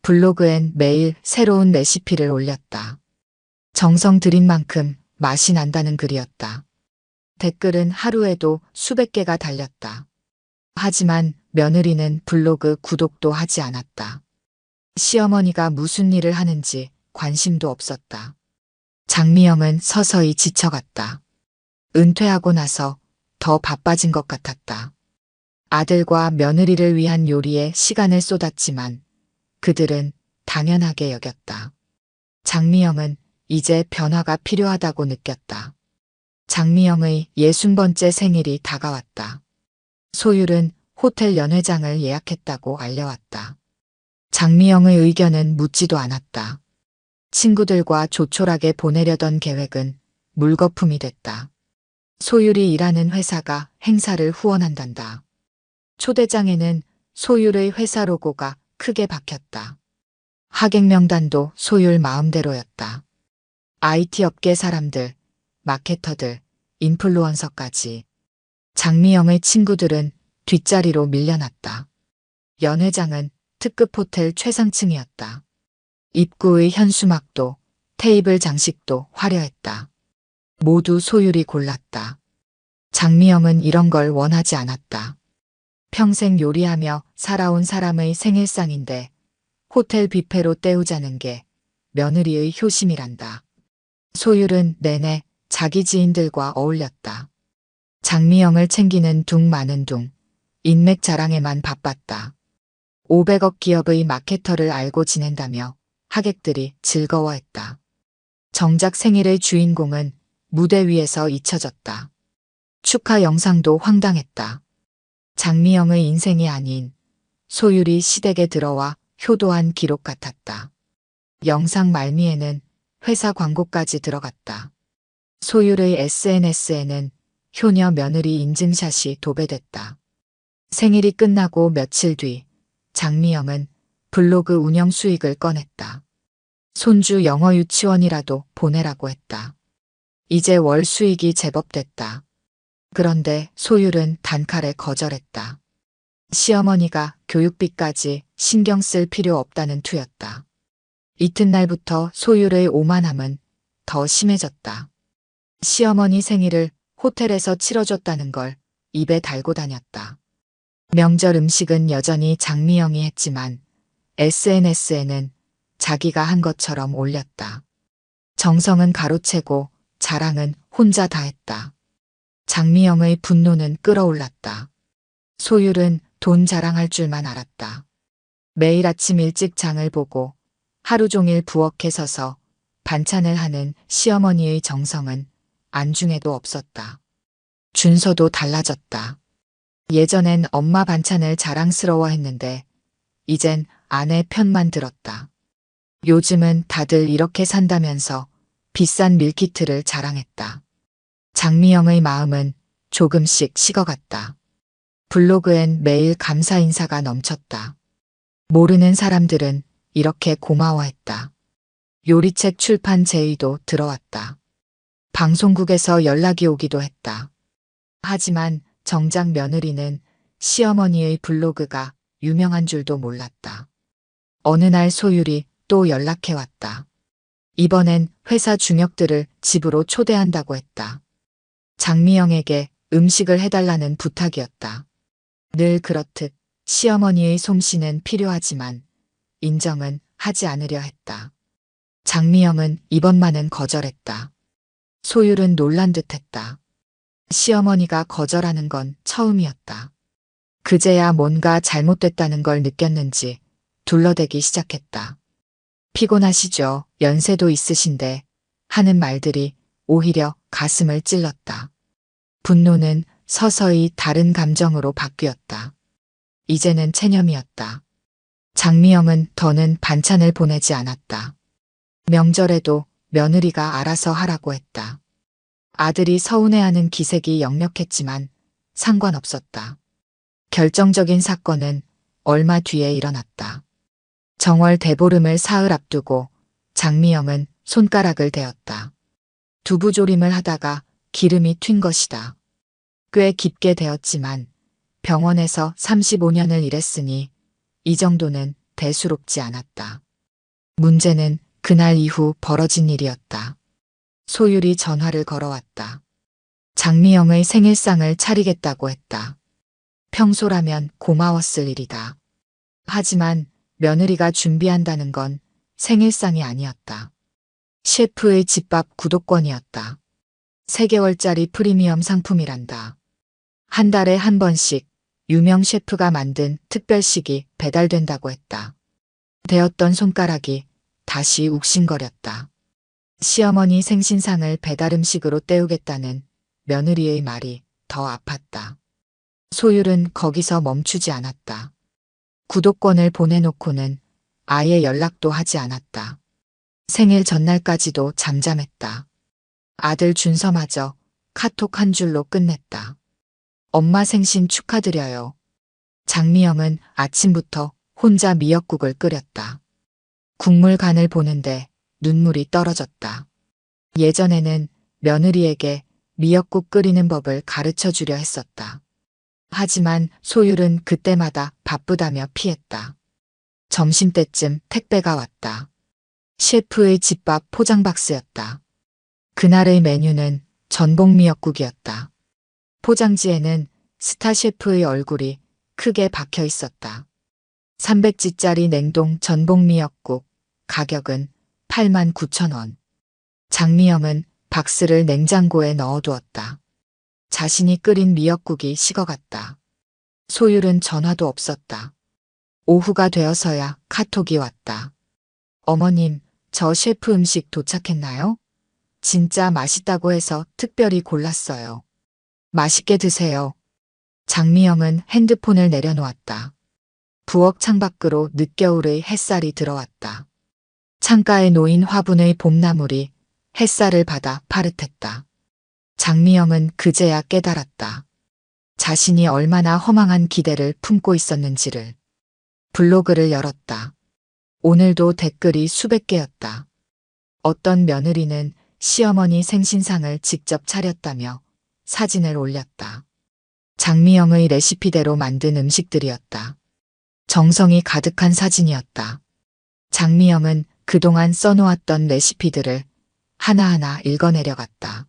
A: 블로그엔 매일 새로운 레시피를 올렸다. 정성 들인 만큼 맛이 난다는 글이었다. 댓글은 하루에도 수백 개가 달렸다. 하지만 며느리는 블로그 구독도 하지 않았다. 시어머니가 무슨 일을 하는지 관심도 없었다. 장미영은 서서히 지쳐갔다. 은퇴하고 나서 더 바빠진 것 같았다. 아들과 며느리를 위한 요리에 시간을 쏟았지만 그들은 당연하게 여겼다. 장미영은 이제 변화가 필요하다고 느꼈다. 장미영의 60번째 생일이 다가왔다. 소율은 호텔 연회장을 예약했다고 알려왔다. 장미영의 의견은 묻지도 않았다. 친구들과 조촐하게 보내려던 계획은 물거품이 됐다. 소율이 일하는 회사가 행사를 후원한단다. 초대장에는 소율의 회사 로고가 크게 박혔다. 하객 명단도 소율 마음대로였다. IT 업계 사람들, 마케터들, 인플루언서까지. 장미영의 친구들은 뒷자리로 밀려났다. 연회장은 특급 호텔 최상층이었다. 입구의 현수막도 테이블 장식도 화려했다. 모두 소율이 골랐다. 장미영은 이런 걸 원하지 않았다. 평생 요리하며 살아온 사람의 생일상인데 호텔 뷔페로 때우자는 게 며느리의 효심이란다. 소율은 내내 자기 지인들과 어울렸다. 장미영을 챙기는 둥 마는 둥, 인맥 자랑에만 바빴다. 500억 기업의 마케터를 알고 지낸다며 하객들이 즐거워했다. 정작 생일의 주인공은 무대 위에서 잊혀졌다. 축하 영상도 황당했다. 장미영의 인생이 아닌 소율이 시댁에 들어와 효도한 기록 같았다. 영상 말미에는 회사 광고까지 들어갔다. 소율의 SNS에는 효녀 며느리 인증샷이 도배됐다. 생일이 끝나고 며칠 뒤 장미영은 블로그 운영 수익을 꺼냈다. 손주 영어 유치원이라도 보내라고 했다. 이제 월 수익이 제법 됐다. 그런데 소율은 단칼에 거절했다. 시어머니가 교육비까지 신경 쓸 필요 없다는 투였다. 이튿날부터 소율의 오만함은 더 심해졌다. 시어머니 생일을 호텔에서 치러줬다는 걸 입에 달고 다녔다. 명절 음식은 여전히 장미영이 했지만 SNS에는 자기가 한 것처럼 올렸다. 정성은 가로채고 자랑은 혼자 다 했다. 장미영의 분노는 끓어올랐다. 소율은 돈 자랑할 줄만 알았다. 매일 아침 일찍 장을 보고 하루 종일 부엌에 서서 반찬을 하는 시어머니의 정성은 안중에도 없었다. 준서도 달라졌다. 예전엔 엄마 반찬을 자랑스러워했는데 이젠 아내 편만 들었다. 요즘은 다들 이렇게 산다면서 비싼 밀키트를 자랑했다. 장미영의 마음은 조금씩 식어갔다. 블로그엔 매일 감사 인사가 넘쳤다. 모르는 사람들은 이렇게 고마워했다. 요리책 출판 제의도 들어왔다. 방송국에서 연락이 오기도 했다. 하지만 정작 며느리는 시어머니의 블로그가 유명한 줄도 몰랐다. 어느 날 소율이 또 연락해왔다. 이번엔 회사 중역들을 집으로 초대한다고 했다. 장미영에게 음식을 해달라는 부탁이었다. 늘 그렇듯 시어머니의 솜씨는 필요하지만 인정은 하지 않으려 했다. 장미영은 이번만은 거절했다. 소율은 놀란 듯했다. 시어머니가 거절하는 건 처음이었다. 그제야 뭔가 잘못됐다는 걸 느꼈는지 둘러대기 시작했다. 피곤하시죠? 연세도 있으신데 하는 말들이 오히려 가슴을 찔렀다. 분노는 서서히 다른 감정으로 바뀌었다. 이제는 체념이었다. 장미영은 더는 반찬을 보내지 않았다. 명절에도 며느리가 알아서 하라고 했다. 아들이 서운해하는 기색이 역력했지만 상관없었다. 결정적인 사건은 얼마 뒤에 일어났다. 정월 대보름을 사흘 앞두고 장미영은 손가락을 대었다. 두부조림을 하다가 기름이 튄 것이다. 꽤 깊게 되었지만 병원에서 35년을 일했으니 이 정도는 대수롭지 않았다. 문제는 그날 이후 벌어진 일이었다. 소율이 전화를 걸어왔다. 장미영의 생일상을 차리겠다고 했다. 평소라면 고마웠을 일이다. 하지만 며느리가 준비한다는 건 생일상이 아니었다. 셰프의 집밥 구독권이었다. 3개월짜리 프리미엄 상품이란다. 한 달에 한 번씩 유명 셰프가 만든 특별식이 배달된다고 했다. 대었던 손가락이 다시 욱신거렸다. 시어머니 생신상을 배달음식으로 때우겠다는 며느리의 말이 더 아팠다. 소율은 거기서 멈추지 않았다. 구독권을 보내놓고는 아예 연락도 하지 않았다. 생일 전날까지도 잠잠했다. 아들 준서마저 카톡 한 줄로 끝냈다. 엄마 생신 축하드려요. 장미영은 아침부터 혼자 미역국을 끓였다. 국물 간을 보는데 눈물이 떨어졌다. 예전에는 며느리에게 미역국 끓이는 법을 가르쳐 주려 했었다. 하지만 소율은 그때마다 바쁘다며 피했다. 점심때쯤 택배가 왔다. 셰프의 집밥 포장 박스였다. 그날의 메뉴는 전복미역국이었다. 포장지에는 스타 셰프의 얼굴이 크게 박혀 있었다. 300지짜리 냉동 전복미역국, 가격은 89,000원. 장미영은 박스를 냉장고에 넣어두었다. 자신이 끓인 미역국이 식어갔다. 소율은 전화도 없었다. 오후가 되어서야 카톡이 왔다. 어머님, 저 셰프 음식 도착했나요? 진짜 맛있다고 해서 특별히 골랐어요. 맛있게 드세요. 장미영은 핸드폰을 내려놓았다. 부엌 창밖으로 늦겨울의 햇살이 들어왔다. 창가에 놓인 화분의 봄나물이 햇살을 받아 파릇했다. 장미영은 그제야 깨달았다. 자신이 얼마나 허망한 기대를 품고 있었는지를. 블로그를 열었다. 오늘도 댓글이 수백 개였다. 어떤 며느리는 시어머니 생신상을 직접 차렸다며 사진을 올렸다. 장미영의 레시피대로 만든 음식들이었다. 정성이 가득한 사진이었다. 장미영은 그동안 써놓았던 레시피들을 하나하나 읽어내려갔다.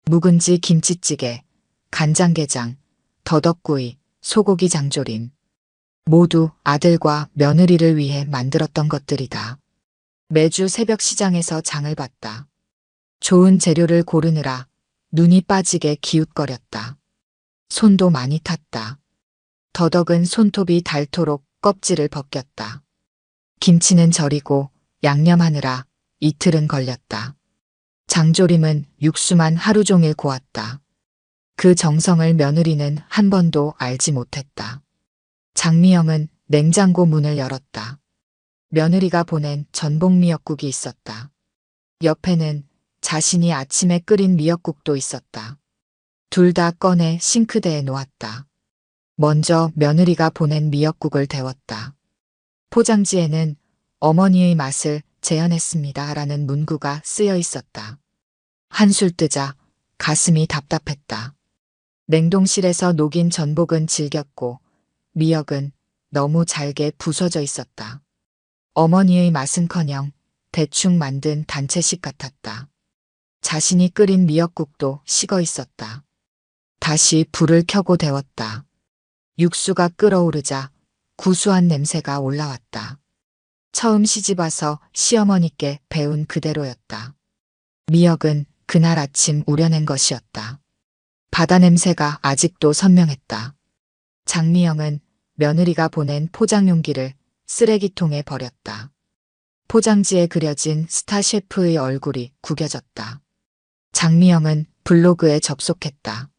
A: 묵은지 김치찌개, 간장게장, 더덕구이, 소고기 장조림. 모두 아들과 며느리를 위해 만들었던 것들이다. 매주 새벽 시장에서 장을 봤다. 좋은 재료를 고르느라 눈이 빠지게 기웃거렸다. 손도 많이 탔다. 더덕은 손톱이 닳도록 껍질을 벗겼다. 김치는 절이고 양념하느라 이틀은 걸렸다. 장조림은 육수만 하루 종일 고았다. 그 정성을 며느리는 한 번도 알지 못했다. 장미영은 냉장고 문을 열었다. 며느리가 보낸 전복미역국이 있었다. 옆에는 자신이 아침에 끓인 미역국도 있었다. 둘 다 꺼내 싱크대에 놓았다. 먼저 며느리가 보낸 미역국을 데웠다. 포장지에는 어머니의 맛을 재현했습니다 라는 문구가 쓰여 있었다. 한술 뜨자 가슴이 답답했다. 냉동실에서 녹인 전복은 질겼고 미역은 너무 잘게 부서져 있었다. 어머니의 맛은커녕 대충 만든 단체식 같았다. 자신이 끓인 미역국도 식어 있었다. 다시 불을 켜고 데웠다. 육수가 끓어오르자 구수한 냄새가 올라왔다. 처음 시집와서 시어머니께 배운 그대로였다. 미역은 그날 아침 우려낸 것이었다. 바다 냄새가 아직도 선명했다. 장미영은 며느리가 보낸 포장 용기를 쓰레기통에 버렸다. 포장지에 그려진 스타 셰프의 얼굴이 구겨졌다. 장미영은 블로그에 접속했다.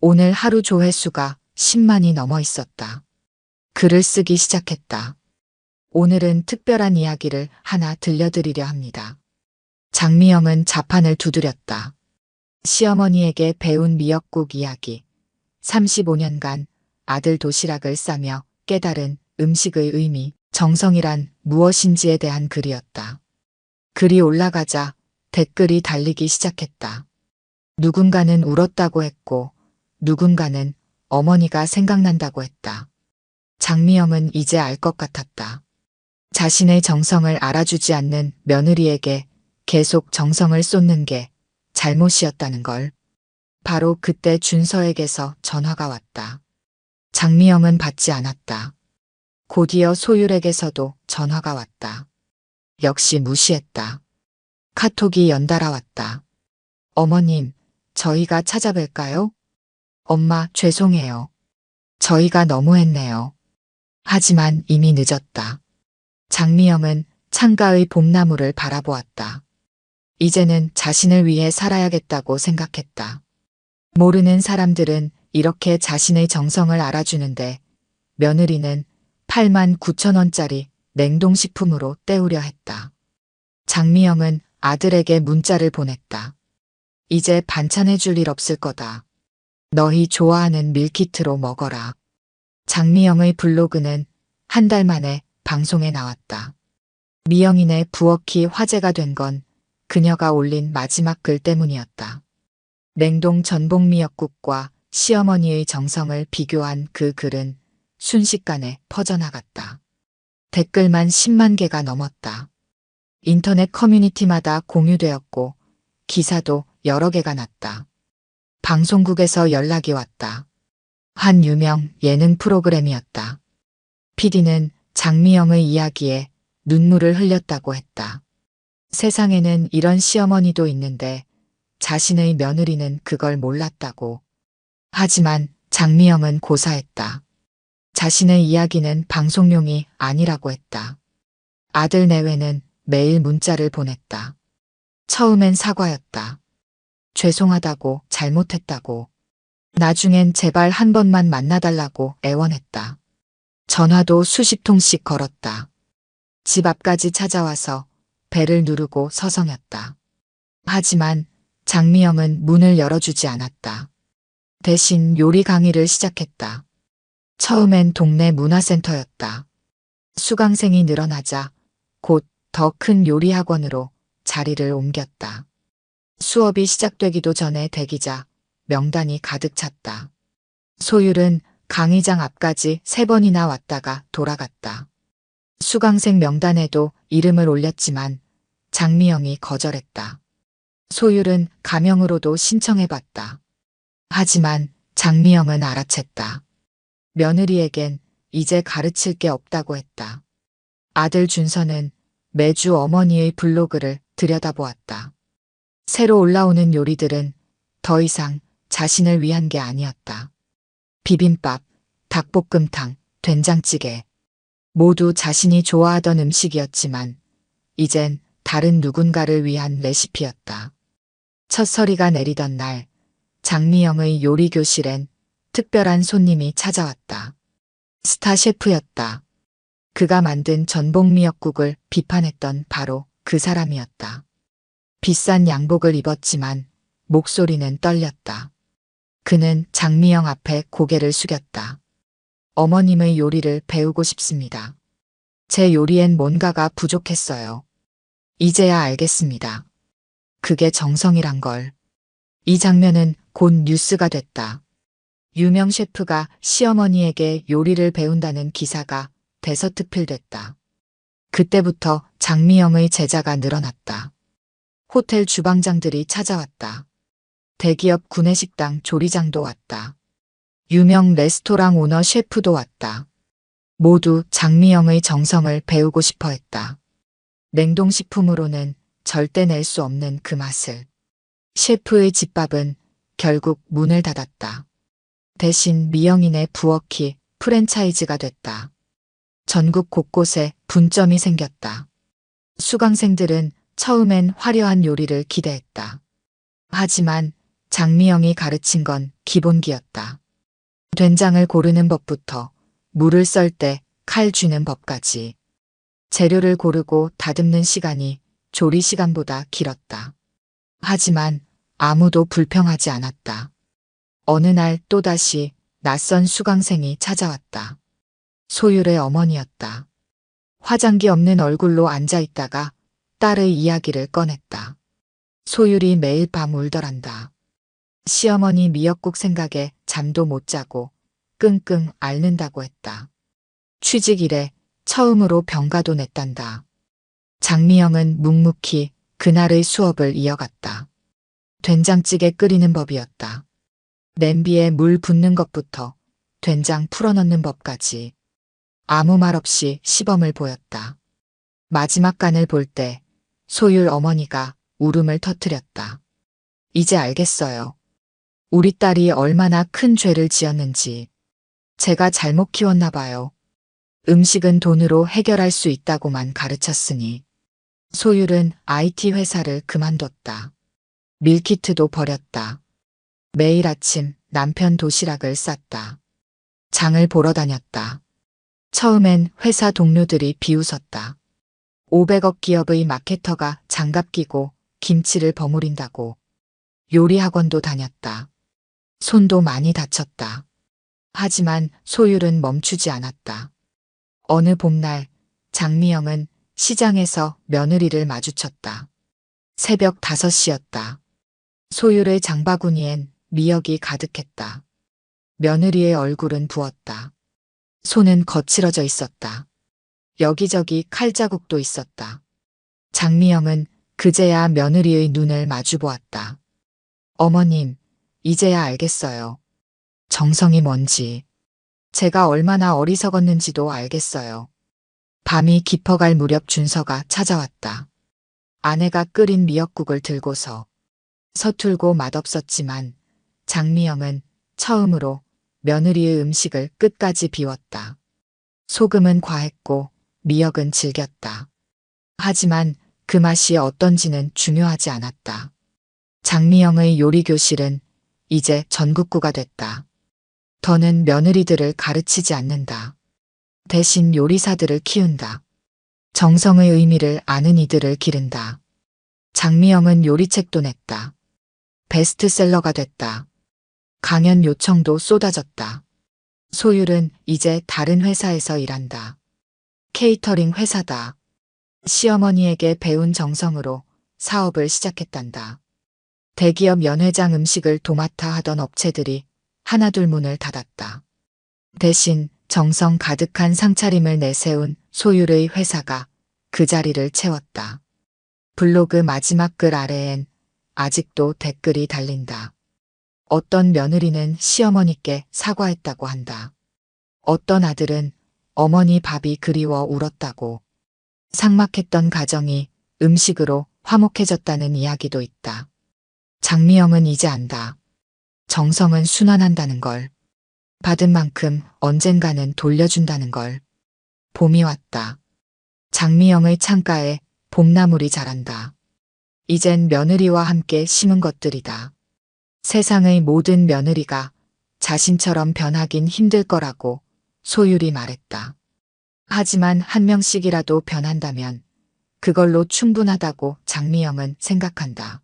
A: 오늘 하루 조회수가 10만이 넘어 있었다. 글을 쓰기 시작했다. 오늘은 특별한 이야기를 하나 들려드리려 합니다. 장미영은 자판을 두드렸다. 시어머니에게 배운 미역국 이야기. 35년간 아들 도시락을 싸며 깨달은 음식의 의미, 정성이란 무엇인지에 대한 글이었다. 글이 올라가자 댓글이 달리기 시작했다. 누군가는 울었다고 했고, 누군가는 어머니가 생각난다고 했다. 장미영은 이제 알 것 같았다. 자신의 정성을 알아주지 않는 며느리에게 계속 정성을 쏟는 게 잘못이었다는 걸. 바로 그때 준서에게서 전화가 왔다. 장미영은 받지 않았다. 곧이어 소율에게서도 전화가 왔다. 역시 무시했다. 카톡이 연달아 왔다. 어머님, 저희가 찾아뵐까요? 엄마, 죄송해요. 저희가 너무했네요. 하지만 이미 늦었다. 장미영은 창가의 봄나무를 바라보았다. 이제는 자신을 위해 살아야겠다고 생각했다. 모르는 사람들은 이렇게 자신의 정성을 알아주는데 며느리는 8만 9천 원짜리 냉동식품으로 때우려 했다. 장미영은 아들에게 문자를 보냈다. 이제 반찬해줄 일 없을 거다. 너희 좋아하는 밀키트로 먹어라. 장미영의 블로그는 한 달 만에 방송에 나왔다. 미영인의 부엌이 화제가 된 건 그녀가 올린 마지막 글 때문이었다. 냉동 전복 미역국과 시어머니의 정성을 비교한 그 글은 순식간에 퍼져나갔다. 댓글만 10만 개가 넘었다. 인터넷 커뮤니티마다 공유되었고 기사도 여러 개가 났다. 방송국에서 연락이 왔다. 한 유명 예능 프로그램이었다. PD는 장미영의 이야기에 눈물을 흘렸다고 했다. 세상에는 이런 시어머니도 있는데 자신의 며느리는 그걸 몰랐다고. 하지만 장미영은 고사했다. 자신의 이야기는 방송용이 아니라고 했다. 아들 내외는 매일 문자를 보냈다. 처음엔 사과였다. 죄송하다고, 잘못했다고. 나중엔 제발 한 번만 만나달라고 애원했다. 전화도 수십 통씩 걸었다. 집 앞까지 찾아와서 배를 누르고 서성였다. 하지만 장미영은 문을 열어주지 않았다. 대신 요리 강의를 시작했다. 처음엔 동네 문화센터였다. 수강생이 늘어나자 곧 더 큰 요리 학원으로 자리를 옮겼다. 수업이 시작되기도 전에 대기자 명단이 가득 찼다. 소율은 강의장 앞까지 3번이나 왔다가 돌아갔다. 수강생 명단에도 이름을 올렸지만 장미영이 거절했다. 소율은 가명으로도 신청해봤다. 하지만 장미영은 알아챘다. 며느리에겐 이제 가르칠 게 없다고 했다. 아들 준서는 매주 어머니의 블로그를 들여다보았다. 새로 올라오는 요리들은 더 이상 자신을 위한 게 아니었다. 비빔밥, 닭볶음탕, 된장찌개. 모두 자신이 좋아하던 음식이었지만 이젠 다른 누군가를 위한 레시피였다. 첫서리가 내리던 날 장미영의 요리교실엔 특별한 손님이 찾아왔다. 스타 셰프였다. 그가 만든 전복미역국을 비판했던 바로 그 사람이었다. 비싼 양복을 입었지만 목소리는 떨렸다. 그는 장미영 앞에 고개를 숙였다. 어머님의 요리를 배우고 싶습니다. 제 요리엔 뭔가가 부족했어요. 이제야 알겠습니다. 그게 정성이란 걸. 이 장면은 곧 뉴스가 됐다. 유명 셰프가 시어머니에게 요리를 배운다는 기사가 대서특필됐다. 그때부터 장미영의 제자가 늘어났다. 호텔 주방장들이 찾아왔다. 대기업 구내식당 조리장도 왔다. 유명 레스토랑 오너 셰프도 왔다. 모두 장미영의 정성을 배우고 싶어 했다. 냉동식품으로는 절대 낼 수 없는 그 맛을. 셰프의 집밥은 결국 문을 닫았다. 대신 미영인의 부엌이 프랜차이즈가 됐다. 전국 곳곳에 분점이 생겼다. 수강생들은 처음엔 화려한 요리를 기대했다. 하지만 장미영이 가르친 건 기본기였다. 된장을 고르는 법부터 물을 썰 때 칼 쥐는 법까지. 재료를 고르고 다듬는 시간이 조리 시간보다 길었다. 하지만 아무도 불평하지 않았다. 어느 날 또다시 낯선 수강생이 찾아왔다. 소율의 어머니였다. 화장기 없는 얼굴로 앉아 있다가 딸의 이야기를 꺼냈다. 소율이 매일 밤 울더란다. 시어머니 미역국 생각에 잠도 못 자고 끙끙 앓는다고 했다. 취직 이래 처음으로 병가도 냈단다. 장미영은 묵묵히 그날의 수업을 이어갔다. 된장찌개 끓이는 법이었다. 냄비에 물 붓는 것부터 된장 풀어넣는 법까지 아무 말 없이 시범을 보였다. 마지막 간을 볼 때 소율 어머니가 울음을 터뜨렸다. 이제 알겠어요. 우리 딸이 얼마나 큰 죄를 지었는지. 제가 잘못 키웠나 봐요. 음식은 돈으로 해결할 수 있다고만 가르쳤으니. 소율은 IT 회사를 그만뒀다. 밀키트도 버렸다. 매일 아침 남편 도시락을 쌌다. 장을 보러 다녔다. 처음엔 회사 동료들이 비웃었다. 500억 기업의 마케터가 장갑 끼고 김치를 버무린다고. 요리 학원도 다녔다. 손도 많이 다쳤다. 하지만 소율은 멈추지 않았다. 어느 봄날 장미영은 시장에서 며느리를 마주쳤다. 새벽 5시였다. 소율의 장바구니엔 미역이 가득했다. 며느리의 얼굴은 부었다. 손은 거칠어져 있었다. 여기저기 칼자국도 있었다. 장미영은 그제야 며느리의 눈을 마주보았다. 어머님, 이제야 알겠어요. 정성이 뭔지. 제가 얼마나 어리석었는지도 알겠어요. 밤이 깊어갈 무렵 준서가 찾아왔다. 아내가 끓인 미역국을 들고서. 서툴고 맛없었지만 장미영은 처음으로 며느리의 음식을 끝까지 비웠다. 소금은 과했고 미역은 질겼다. 하지만 그 맛이 어떤지는 중요하지 않았다. 장미영의 요리교실은 이제 전국구가 됐다. 더는 며느리들을 가르치지 않는다. 대신 요리사들을 키운다. 정성의 의미를 아는 이들을 기른다. 장미영은 요리책도 냈다. 베스트셀러가 됐다. 강연 요청도 쏟아졌다. 소율은 이제 다른 회사에서 일한다. 케이터링 회사다. 시어머니에게 배운 정성으로 사업을 시작했단다. 대기업 연회장 음식을 도맡아 하던 업체들이 하나둘 문을 닫았다. 대신 정성 가득한 상차림을 내세운 소율의 회사가 그 자리를 채웠다. 블로그 마지막 글 아래엔 아직도 댓글이 달린다. 어떤 며느리는 시어머니께 사과했다고 한다. 어떤 아들은 어머니 밥이 그리워 울었다고. 삭막했던 가정이 음식으로 화목해졌다는 이야기도 있다. 장미영은 이제 안다. 정성은 순환한다는 걸. 받은 만큼 언젠가는 돌려준다는 걸. 봄이 왔다. 장미영의 창가에 봄나물이 자란다. 이젠 며느리와 함께 심은 것들이다. 세상의 모든 며느리가 자신처럼 변하긴 힘들 거라고 소율이 말했다. 하지만 한 명씩이라도 변한다면 그걸로 충분하다고 장미영은 생각한다.